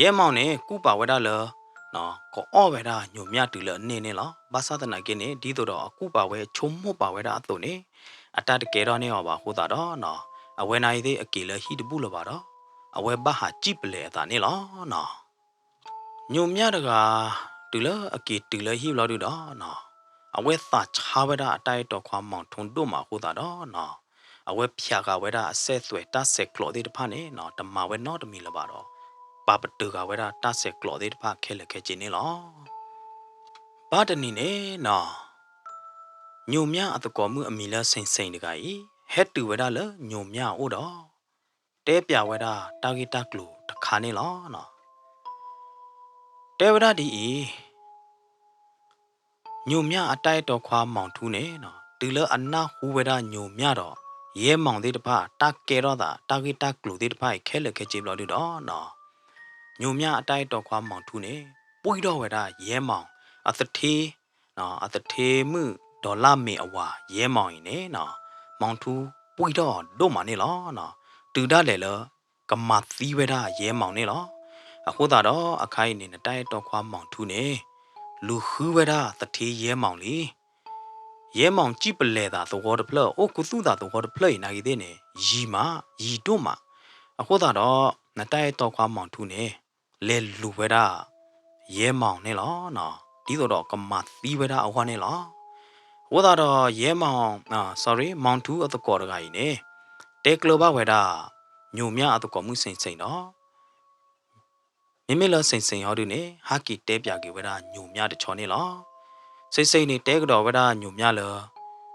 ရဲမောင်နေကုပါဝဲတာလောနော်ကောအော်ဝဲတာညိုမြတူလနေနေလောဘာသာတနာကင်းနေဒီတော့အကုပါဝဲချုံမော့ပါဝဲတာအတုံနေအတတကဲတော့နေဟောပါဟိုတာတော့နော်အဝဲနိုင်သေးအကေလဟီတပူလပါတော့အဝဲဘဟာကြည့်ပလေအတာနေလောနော်ညိုမြတကတူလအကေတူလဟီလော်ဒူတော့နော်အဝဲသာချာဝဲတာအတိုက်တော့ခွာမောင်ထုံတို့မှာဟိုတာတော့နော်အဝဲဖြာကဝဲတာအဆက်ဆွဲတဆက်ကလော်သေးတဖာနေနော်တမဝဲနော်တမီလပါတော့ပါပတူကဝဲတာတဆက်ကလော်သေးတဖာခဲလက်ခဲချင်းနေလောဘာတနီနေနော်ညုံမြအတကောမှုအမီလာစိန်စိန်တကကြီးဟက်တူဝဲတာလညုံမြအိုတော့တဲပြဝဲတာတာဂီတကလူတခါနေလောနော်တဲဝဲတာဒီညုံမြအတိုက်တော့ခွာမောင်ထူးနေနော်တူလအနာဟူဝဲတာညုံမြတော့ရဲမောင်သေးတဖာတကဲတော့တာတာဂီတကလူသေးတဖာခဲလက်ခဲချင်းဘလို့တူတော့နော်ညုံမြအတိုက်တော့ခွာမောင်ထူးနေပွိတော့ဝဲတာရဲမောင်အသသေးနော်အသသေးမှုဒေါ်လာမေအဝါရဲမောင်ရင်နေနော်မောင်ထူးပွိတော့တို့မနေလောနော်တူတလေလကမသီးဝဲတာရဲမောင်နေလောအခုသာတော့အခိုင်နေတိုက်တော့ခွာမောင်ထူးနေလူခူးဝဲတာတထေးရဲမောင်လီရဲမောင်ကြည့်ပလဲတာသဘောတဖလအိုကုသုတာသဘောတဖလနာကြီးတဲ့နေရီမာရီတို့မှာအခုသာတော့နတိုက်တော့ခွာမောင်ထူးနေလဲလူဝဲတာရဲမောင်နေလောနော်ဒီတော့ကမသီးဝဲတာအဟွားနေလောဟိုသာတော့ရဲမောင်sorry မောင်ထူးအတကောတကကြီးနေတဲကလောဘဝဲတာညုံမြအတကောမှုစိန်စိန်နော်မိမိလစိန်စိန်ဟောဒီနေဟာကီတဲပြကေဝဲတာညုံမြတချော်နေလောစိတ်စိတ်နေတဲကတော့ဝဲတာညုံမြလော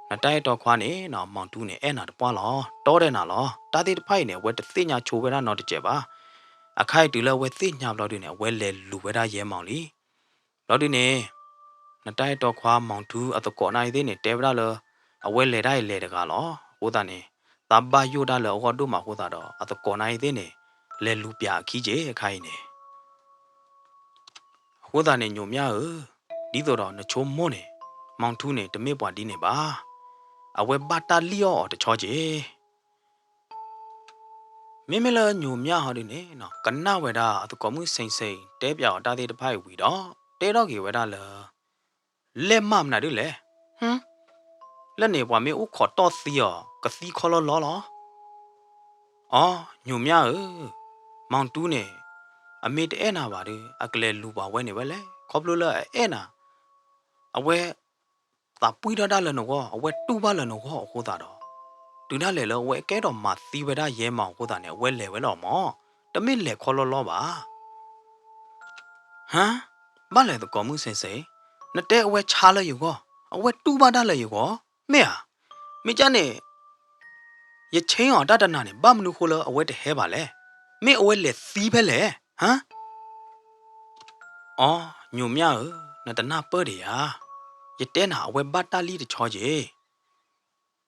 နတိုက်တော့ခွာနေနော်မောင်တူးနေအဲ့နာတပွားလောတောတဲ့နာလောတာတိတဖိုက်နေဝဲတသိညာချိုဝဲတာနော်တကြပါအခိုက်တူလဝဲသိညာဘလို့ဒီနေဝဲလေလူဝဲတာရဲမောင်လီဘလို့ဒီနေနတိုက်တော့ခွာမောင်တူးအတကောနိုင်သေးနေတဲဗလာလောအဝဲလေတိုင်းလေတကလောဟိုတာနေတဘယိုတာလောဟောတို့မှာဟိုတာတော့အတကောနိုင်သေးနေလေလူပြခီးကြီးအခိုက်နေဟိုတာနေညုံမြဒီတော့နချိုးမွန်းနေမောင်ထူးနေတမေပွားဒီနေပါအဝဲဘာတာလီယောတချောကြီးမိမလညုံမြဟာဒီနေနော်ကနဝဲတာအတကောမှုစိန်စိန်တဲပြောင်တာသေးတဖိုက်ဝီတော့တဲတော့ကေဝဲတာလလက်မမနာတို့လေဟမ်လက်နေပွားမေဥခေါ်တော့သီယောကသီခေါ်လောအော်ညုံမြမောင်တူးနေအမေတဲ့နာပါလေအကလေလူပါဝဲနေပဲလေခေါပလိုလာအဲ့နာအဝဲတာပွိတော့တာလည်းနော်အဝဲတူပါလည်းနော်ဟိုတာတော့တူနာလေလောဝဲကဲတော့မသီဝဲတာရဲမောင်ဟိုတာနဲ့ဝဲလေဝဲတော့မောတမစ်လေခေါ်လောပါဟမ်မလဲတော့ကောမှုစင်စိန်နတဲ့အဝဲချားလဲယူကောအဝဲတူပါတာလဲယူကောမေဟာမိကြနဲ့ရချင်းအောင်တတနာနဲ့ဘာမနုခိုးလအဝဲတဟဲပါလေမေအဝဲလေသီးပဲလေဟမ်အော်ညုံမြနတနာပဲ့တယ်ဟာရတဲနာအဝဲဘတ်တာလီတချောကြီး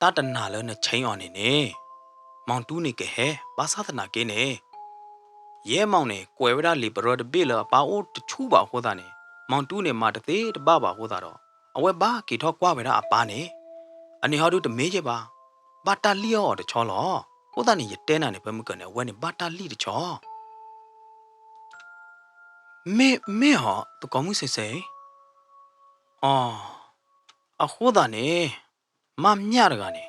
တတနာလဲနဲ့ချင်းအောင်နေနေမောင်တူးနေကဲဟဲဘာသာသနာကင်းနေရဲမောင်နေကွယ်ဝရလီဘရဒဘေလပါအိုတချူပါဟောတာနေမောင်တူးနေမှာတသေးတပပါဟောတာတော့အဝဲဘာကီထောကွာဝဲတာအပါနေအနေဟောတူတမေးချပါဘာတာလီယောတချောလောဟောတာနေရတဲနာနေဘဲမကနေဝဲနေဘာတာလီတချောမေဟာတကောမှုစိစိအော်အခုဒါနေမမြရကနေ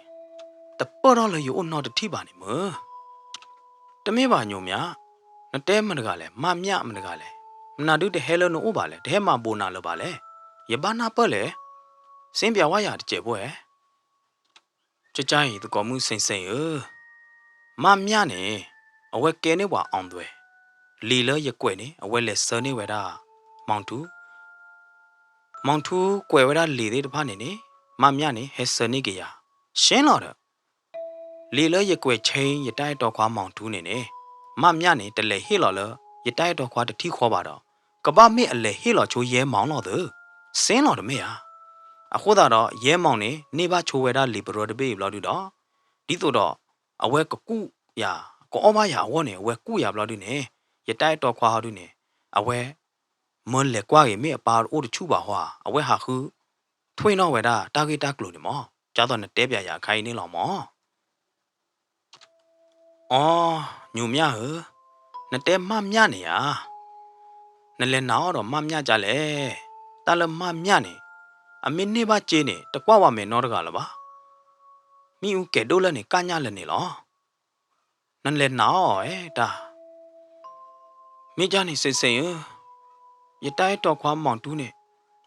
တပေါ်တော့လေယူအော်နော်တတိပါနေမတမေးပါညုံမြနတဲမနကလည်းမမြမနကလည်းမနာတုတဟဲလောနိုပါလေတဲမပိုနာလောပါလေရပါနာပတ်လေစင်းပြဝါရတကျေပွဲကြကြရင်တကောမှုစိစိမမြနေအဝဲကဲနေဝအောင်သွဲလီလရကွဲ့နေအဝဲလက်စနေဝဲတာမောင်တူကွယ်ဝဲတာလီသေးတဖာနေနေမမြနေဟဲစနေကရရှင်းတော့လီလရကွဲ့ချင်းရတိုက်တော့ခွာမောင်တူနေနေမမြနေတလေဟေလော်လရတိုက်တော့ခွာတတိခေါ်ပါတော့ကပမေအလေဟေလော်ချိုရဲမောင်တော့သူစင်းတော့တမေဟာအခုတော့ရဲမောင်နေပါချိုဝဲတာလီဘရဒဘေဘလော်တူတော့ဒီတော့အဝဲကကုရကောမရအဝနေဝဲကုရဘလော်တူနေရတိုက်တော့ခွာဟောတူနေအဝဲမွန်လေကွာရေမေအပါအိုတချူပါဟွာအဝဲဟာခုထွေးတော့ဝဲတာတာဂီတာကလိုနေမောကြာတော့နဲ့တဲပြရခိုင်းနေလောမော ညိုမြဟနတဲမမြနေရနလဲနောက်တော့မမြကြလေတာလမမြနေအမင်းနေပါကျေးနေတကွာဝမယ်နော်တကလားပါမိဦးကဲတိုးလည်းနေကညာလည်းနေလောနလဲနောက်တာမိကြနေစိတ်စိတ်ရတိုက်တော့ခွာမောင်တူးနေ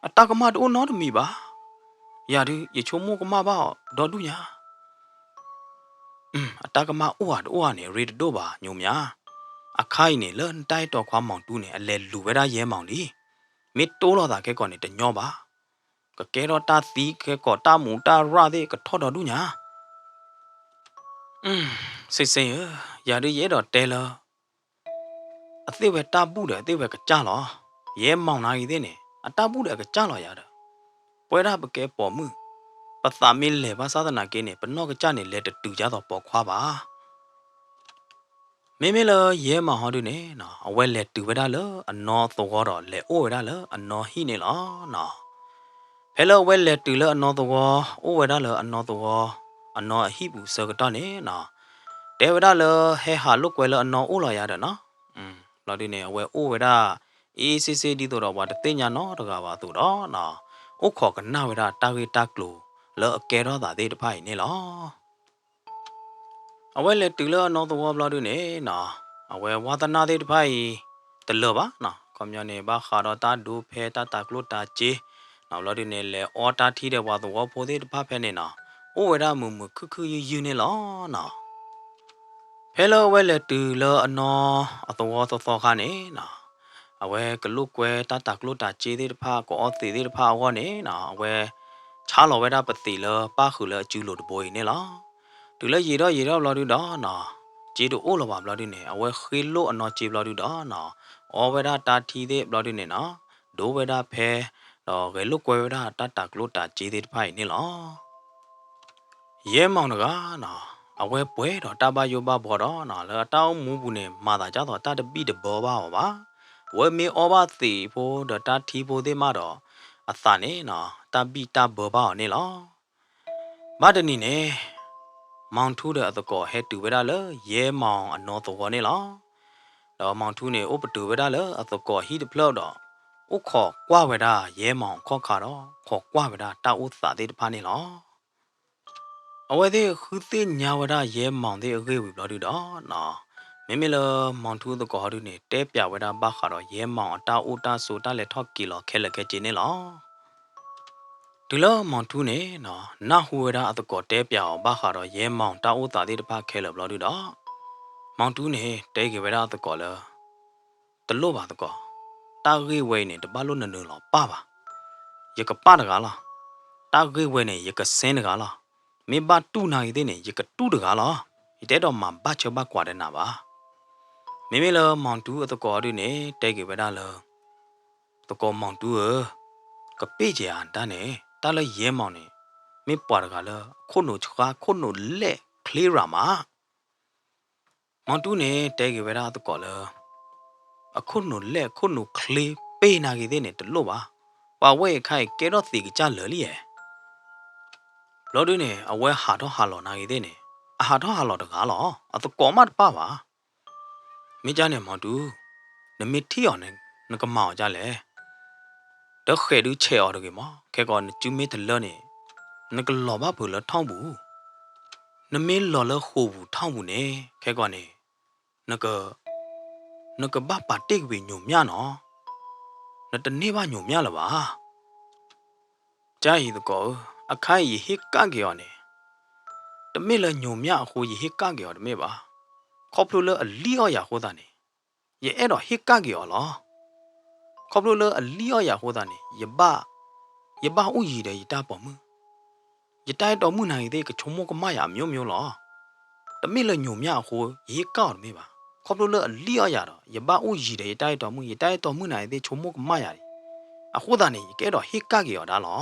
အတကမတိုးနော်တမီပါရာဒီရချုံမိုကမပါဒေါ်တူညာအတကမဥဟာတိုးဟာနေရေတိုးပါညုံများအခိုင်နေလန်တိုက်တော့ခွာမောင်တူးနေအလဲလူပဲသားရဲမောင်လီမစ်တိုးတော့တာကဲကောနေတညောပါကဲတော့တာသီးကဲကောတာမူတာရတဲ့ကထော်တော်တူညာစိတ်စိတ်ရာဒီရဲတော့တဲလောအသေးပဲတာပုတယ်အသေးပဲကကြလောရဲမောင်နာကြီးတဲ့နေအတာပုတယ်ကကြလောရတယ်ပွဲရပကဲပေါ်မှုပသမင်းလေဘာသာသနာကင်းနေပနော့ကကြနေလေတူကြတော့ပေါ်ခွာပါမင်းမလရဲမဟောတူနေနော်အဝဲလေတူဝဒါလအနော်သောတော့လေအိုဝဒါလအနော်ဟိနေလောနော်ဖဲလဝဲလေတူလအနော်သောအိုဝဒါလအနော်သောအနော်ဟိဘူးစကတော့နေနော်တဲဝဒါလဟဲဟာလုတ်ကွယ်လအနော်အိုလာရတယ်နော်လော်ဒီနေအဝဲအိုဝဒါအေးစစ်စစ်ဒီတော့ဘာတညာနော်တကပါသူတော့နော်ဥခေါ်ကနာဝဒါတာဝေတာကလိုလောအကဲတော့တာသေးတဖိုင်နေလောအဝဲလေတူလအနော်သောဘလာဒူနေနော်အဝဲဝါသနာသေးတဖိုင်တလောပါနော်ကွန်မြူနီဘာခါတော့တာဒူဖဲတာတာကလိုတာချေနော်လော်ဒီနေလေအော်တာထီတဲ့ဘွားသောဖိုသေးတဖဖဲနေနော်အိုဝဒါမူမခခယူနေလောနော်ဖဲလောဝဲလေတူလအနော်အသောသောခါနေနော်အဝဲကလုကွဲတာတာကလုတာချေသေးတဖကောအသေးသေးတဖဟောနေနော်အဝဲချာလောဝဲတာပတိလပါခုလကျူလို့တဘိုးနေလောတူလဲရေတော့ဘလာဒူတော့နော်ဂျေတူအိုလောပါဘလာဒူနေအဝဲခေလို့အနော်ဂျေဘလာဒူတော့နော်အော်ဝဲတာတာထီသေးဘလာဒူနေနော်ဒိုးဝဲတာဖဲတော့ကဲလုကွဲဝဲတာတာတာကလုတာချေသေးတဖိုင်နေလောရဲမောင်တကားနော်အဝဲပွဲတော့တပါယောပါဘော်တော့နော်လဲတောင်းမူဘူးနေမာတာကြတော့တတပိတဘောပါဟောပါဝဲမီအောပါစီဖို့တော့တာထီဖို့သေးမတော့အသနေနော်တပိတဘောပါနေလောမတနီနေမောင်ထူးတဲ့အတကောဟဲတူဝဲတာလေရဲမောင်အနော်တော်နေလောတော့မောင်ထူးနေဥပတူဝဲတာလေအတကောဟီတဖလော့တော့ဥခေါ်ကွာဝဲတာရဲမောင်ခေါ်ခါတော့ခေါ်ကွာဝဲတာတာဥစာသေးတဖာနေလောအဝဲသေးခူးသိညာဝဒရဲမောင်သေးအခေဝီဘလာဒူတော့နော်မင်းမလမောင်ထူးတကောဒူနေတဲပြဝဒဘာခါတော့ရဲမောင်အတာအိုတာဆိုတာလေထော့ကီလောခဲလက်ခဲချင်းနေလောဒူလောမောင်ထူးနေနော်နာဟူဝဒအတကောတဲပြအောင်ဘာခါတော့ရဲမောင်တာအိုတာသေးတဖခဲလဘလာဒူတော့မောင်ထူးနေတဲကေဝဒအတကောလတလို့ပါတကောတာဂေဝဲနေတပါလို့နနလောပါပါရကပတကားလားတာဂေဝဲနေရကစင်းတကားလားမေဘာတူနိုင်တဲ့နေရကတူတကားလားဒီတဲ့တော့မှဘာချဘကွာတဲ့နာပါမေမေလမောင်တူအတကောရနေတဲကေဝဒါလတကောမောင်တူကပိကြအန်တနေတလရဲမောင်နေမေပွားတကားလခုနိုချာခုနိုလက်ခလီရာမာမောင်တူနေတဲကေဝဒါတကောလအခုနိုလက်ခုနိုခလီပေးနာကြီးတဲ့နေတလို့ပါဝါဝဲခိုင်ကဲတော့စီကကြလလီရဲ့လော်ဒူနေအဝဲဟာတော့ဟာလော်နာကြီးတဲ့နေအဟာတော့ဟာလော်တကားလောအတကောမတ်ပါပါမိကြနေမောင်တူနမီထီအောင်နေနကမောင်ကြလေတခဲဒူချေအော်တကေမခဲကောကျူမီတလနေနကလောဘဘူးလထောင်းဘူးနမင်းလော်လခိုးဘူးထောင်းဘူးနေခဲကောနေနကဘပါတိတ်ဝီညုံမြနော်နတနေပါညုံမြလပါကြာရီတကောအခိုင်ရီဟိကကေော်နေတမေလညုံမြအခိုးရီဟိကကေော်တမေပါခေါပလိုလအလီအော်ရဟိုးတာနေရဲအဲ့တော့ဟိကကေော်လောခေါပလိုလအလီအော်ရဟိုးတာနေယဘဥရီတယ်ယတာပေါ်မှုယတိုက်တော်မှုနိုင်တဲ့ကချုံမကမရမျိုးမျိုးလောတမေလညုံမြအခိုးရီကောက်တမေပါခေါပလိုလအလီအော်ရတော့ယဘဥရီတယ်ယတိုက်တော်မှုနိုင်တဲ့ချုံမကမရတယ်အခုတာနေကဲတော့ဟိကကေော်ဒါလော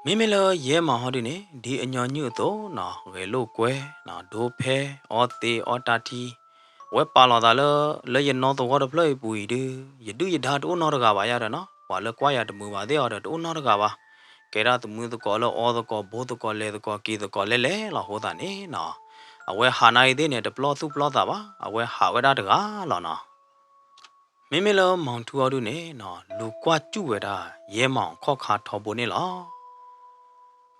မေမေလရဲမဟောဒီနေဒီအညောညွတ်တော့နော်ရေလို့ကွဲနော်ဒိုဖဲအော်တေအော်တာတီဝဲပါလာတာလဲရနော်တော့ဖလိုက်ပူဒီရဒူရဒါတိုးနော်တကပါရတယ်နော်ဘာလဲကွာရတမူပါသေးအော်တိုးနော်တကပါကဲရတမူတကောလောအော်တကောဘိုးတကောလဲတကောကီတကောလဲလောဟောတာနေနော် ဝဲဟာနိုင်သေးနဲ့တပလောသူပလောတာပါအဝဲဟာဝဲတာတကားလောနော်မိမိလောမောင်ထူအောင်တို့နေနော်လူကွာကျူဝဲတာရဲမောင်ခော့ခါထော်ပေါ်နေလော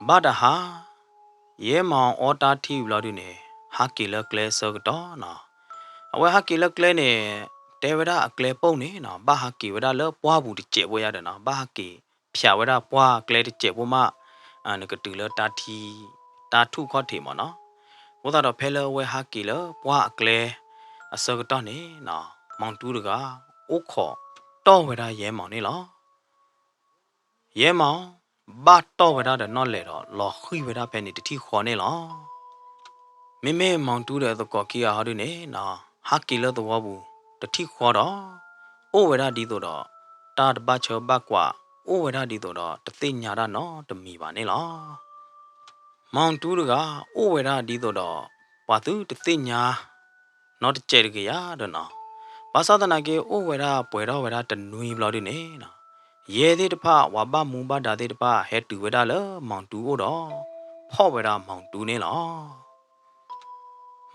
ဘာတာဟာရဲမောင်အော်တာတီဘလောတို့နေဟာကီလကလဲဆောကတော့နော်အဝဲဟာကီလကလဲနေတဲဝဒအကလဲပုံနေနော်ဘာဟာကီဝဒလောပွားဘူးတကျေဝဲရတယ်နော်ဘာဟာကီဖြာဝဒပွားကလဲတကျေဝမနကတူလတာတီတာထုခော့ထေမနော်ဝဒတော့ဖဲလဝဲဟာကီလပွားအကလဲအစောကတော့နေနော်မောင်တူးတကအိုခေါ်တော့ဝဒရဲမောင်နေလောရဲမောင်ဘာတော့ဝဒတဲ့နော်လေတော့လောခွိဝဒဖဲနေတတိခေါ်နေလောမိမဲမောင်တူးတဲ့သကောကီယာဟာဒုနေနော်ဟာကီလတော့ဘူးတတိခေါ်တော့အိုဝဒဒီတော့တာတပတ်ချောဘကွာအိုဝဒဒီတော့တသိညာတာနော်တမီပါနေလောမောင်တူးတကအိုဝဒဒီတော့ဘာသူတသိညာနော်တကျဲတကရတော့နော်ဘာသာတနာကေအိုဝဒပွဲတော့ဝဒတနွီဘလော်ဒီနေနော်ရဲသေးတဖဝါပမူပါဒါသေးတဖဟဲတူဝဒလမောင်တူးတော့ဖော့ဝဒမောင်တူးနေလော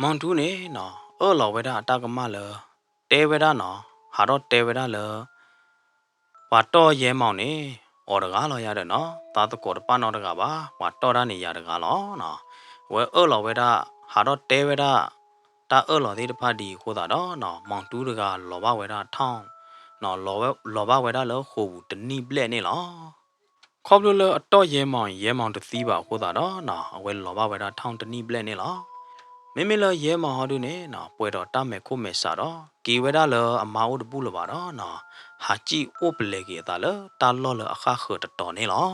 မောင်တူးနေနော်အော်လော်ဝဒအတကမလတဲဝဒနော်ဟာတော့တဲဝဒလဝါတော့ရဲမောင်နေအော်တကားလော်ရတယ်နော်သာတကောတပနော်တကပါဝါတော့တာနေရတကားလောနော်ဝဲအော်လော်ဝဒဟာတော့တဲဝဒတာအော်လော်သေးတဖဒီခိုးတာတော့နော်မောင်တူးတကလော်ဘဝဒထောင်းနော်လော်ဘဝဒလောခိုးဘူးတနိပလက်နေလောခေါပလိုလအတော့ရဲမောင်တသီးပါခိုးတာတော့နော်အဝဲလော်ဘဝဒထောင်းတနိပလက်နေလောမိမိလရဲမောင်ဟာတို့နေနော်ပွဲတော့တမဲခုမဲစားတော့ကီဝဒလအမာဦးတပူလပါတော့နော်ဟာကြည့်အိုပလေကေတာလတာလော်လအခါခတ်တော်နေလော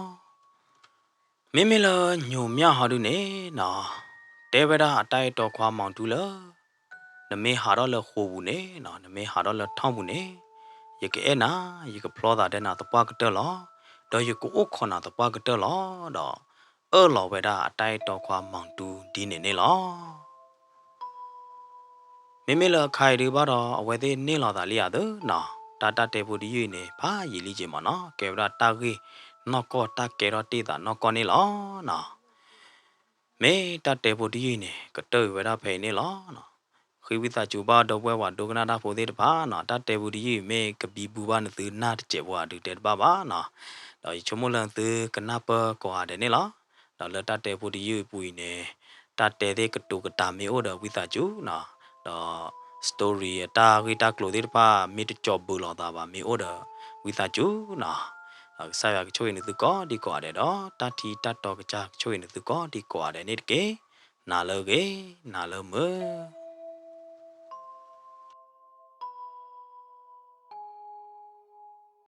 မိမိလညုံမြဟာတို့နေနော်တဲဝဒအတိုက်တော်ခွာမောင်တူလနမေဟာတော့လခိုးဘူးနေနော်နမေဟာတော့လထောင်းဘူးနေယကဲနာယကဖလောတာတဲ့နာတပွားကတဲ့လောတော့ယကအိုခွန်နာတပွားကတဲ့လောတော့အော်လော်ဝဒအတိုက်တော်ခွာမောင်တူဒီနေနေလောမိမိလခိုင်ဒီဘာတော့အဝဲသေးနေလာတာလေးရသနော်တာတာတေဖို့ဒီရွေနေဖာရီလီချင်မနော်ကဲဗရာတာကြီးနော်ကောတာကဲတော့တေးတာနော်ကောနေလောနော်မေတာတေဖို့ဒီရွေနေကတဲ့ဝဲတာဖိနေလောနော်ခိဝိတာကျူပါတော့ပွဲဝဒုကနာတာဖို့သေးတပါနော်တာတေဖို့ဒီရွေမေကပီပူပါနသနာတကျဘွားဒူတေတပါပါနော်တော့ချုံမလန်သကနာပကောဟာတယ်နေလောတော့လတာတေဖို့ဒီရွေပူနေတာတေတဲ့ကတူကတာမေအိုတော့ဝိတာကျူနော်တော့ story တာဂီတာကလိုဒီပါမီတချောဘူလောတာပါမီအိုဒါဝီတာကျူနာဆာရကချိုရင်သူကောဒီကောတယ်တော့တတီတတ်တော့ကကြချိုရင်သူကောဒီကောတယ်နေတကေနာလောကေနာလောမ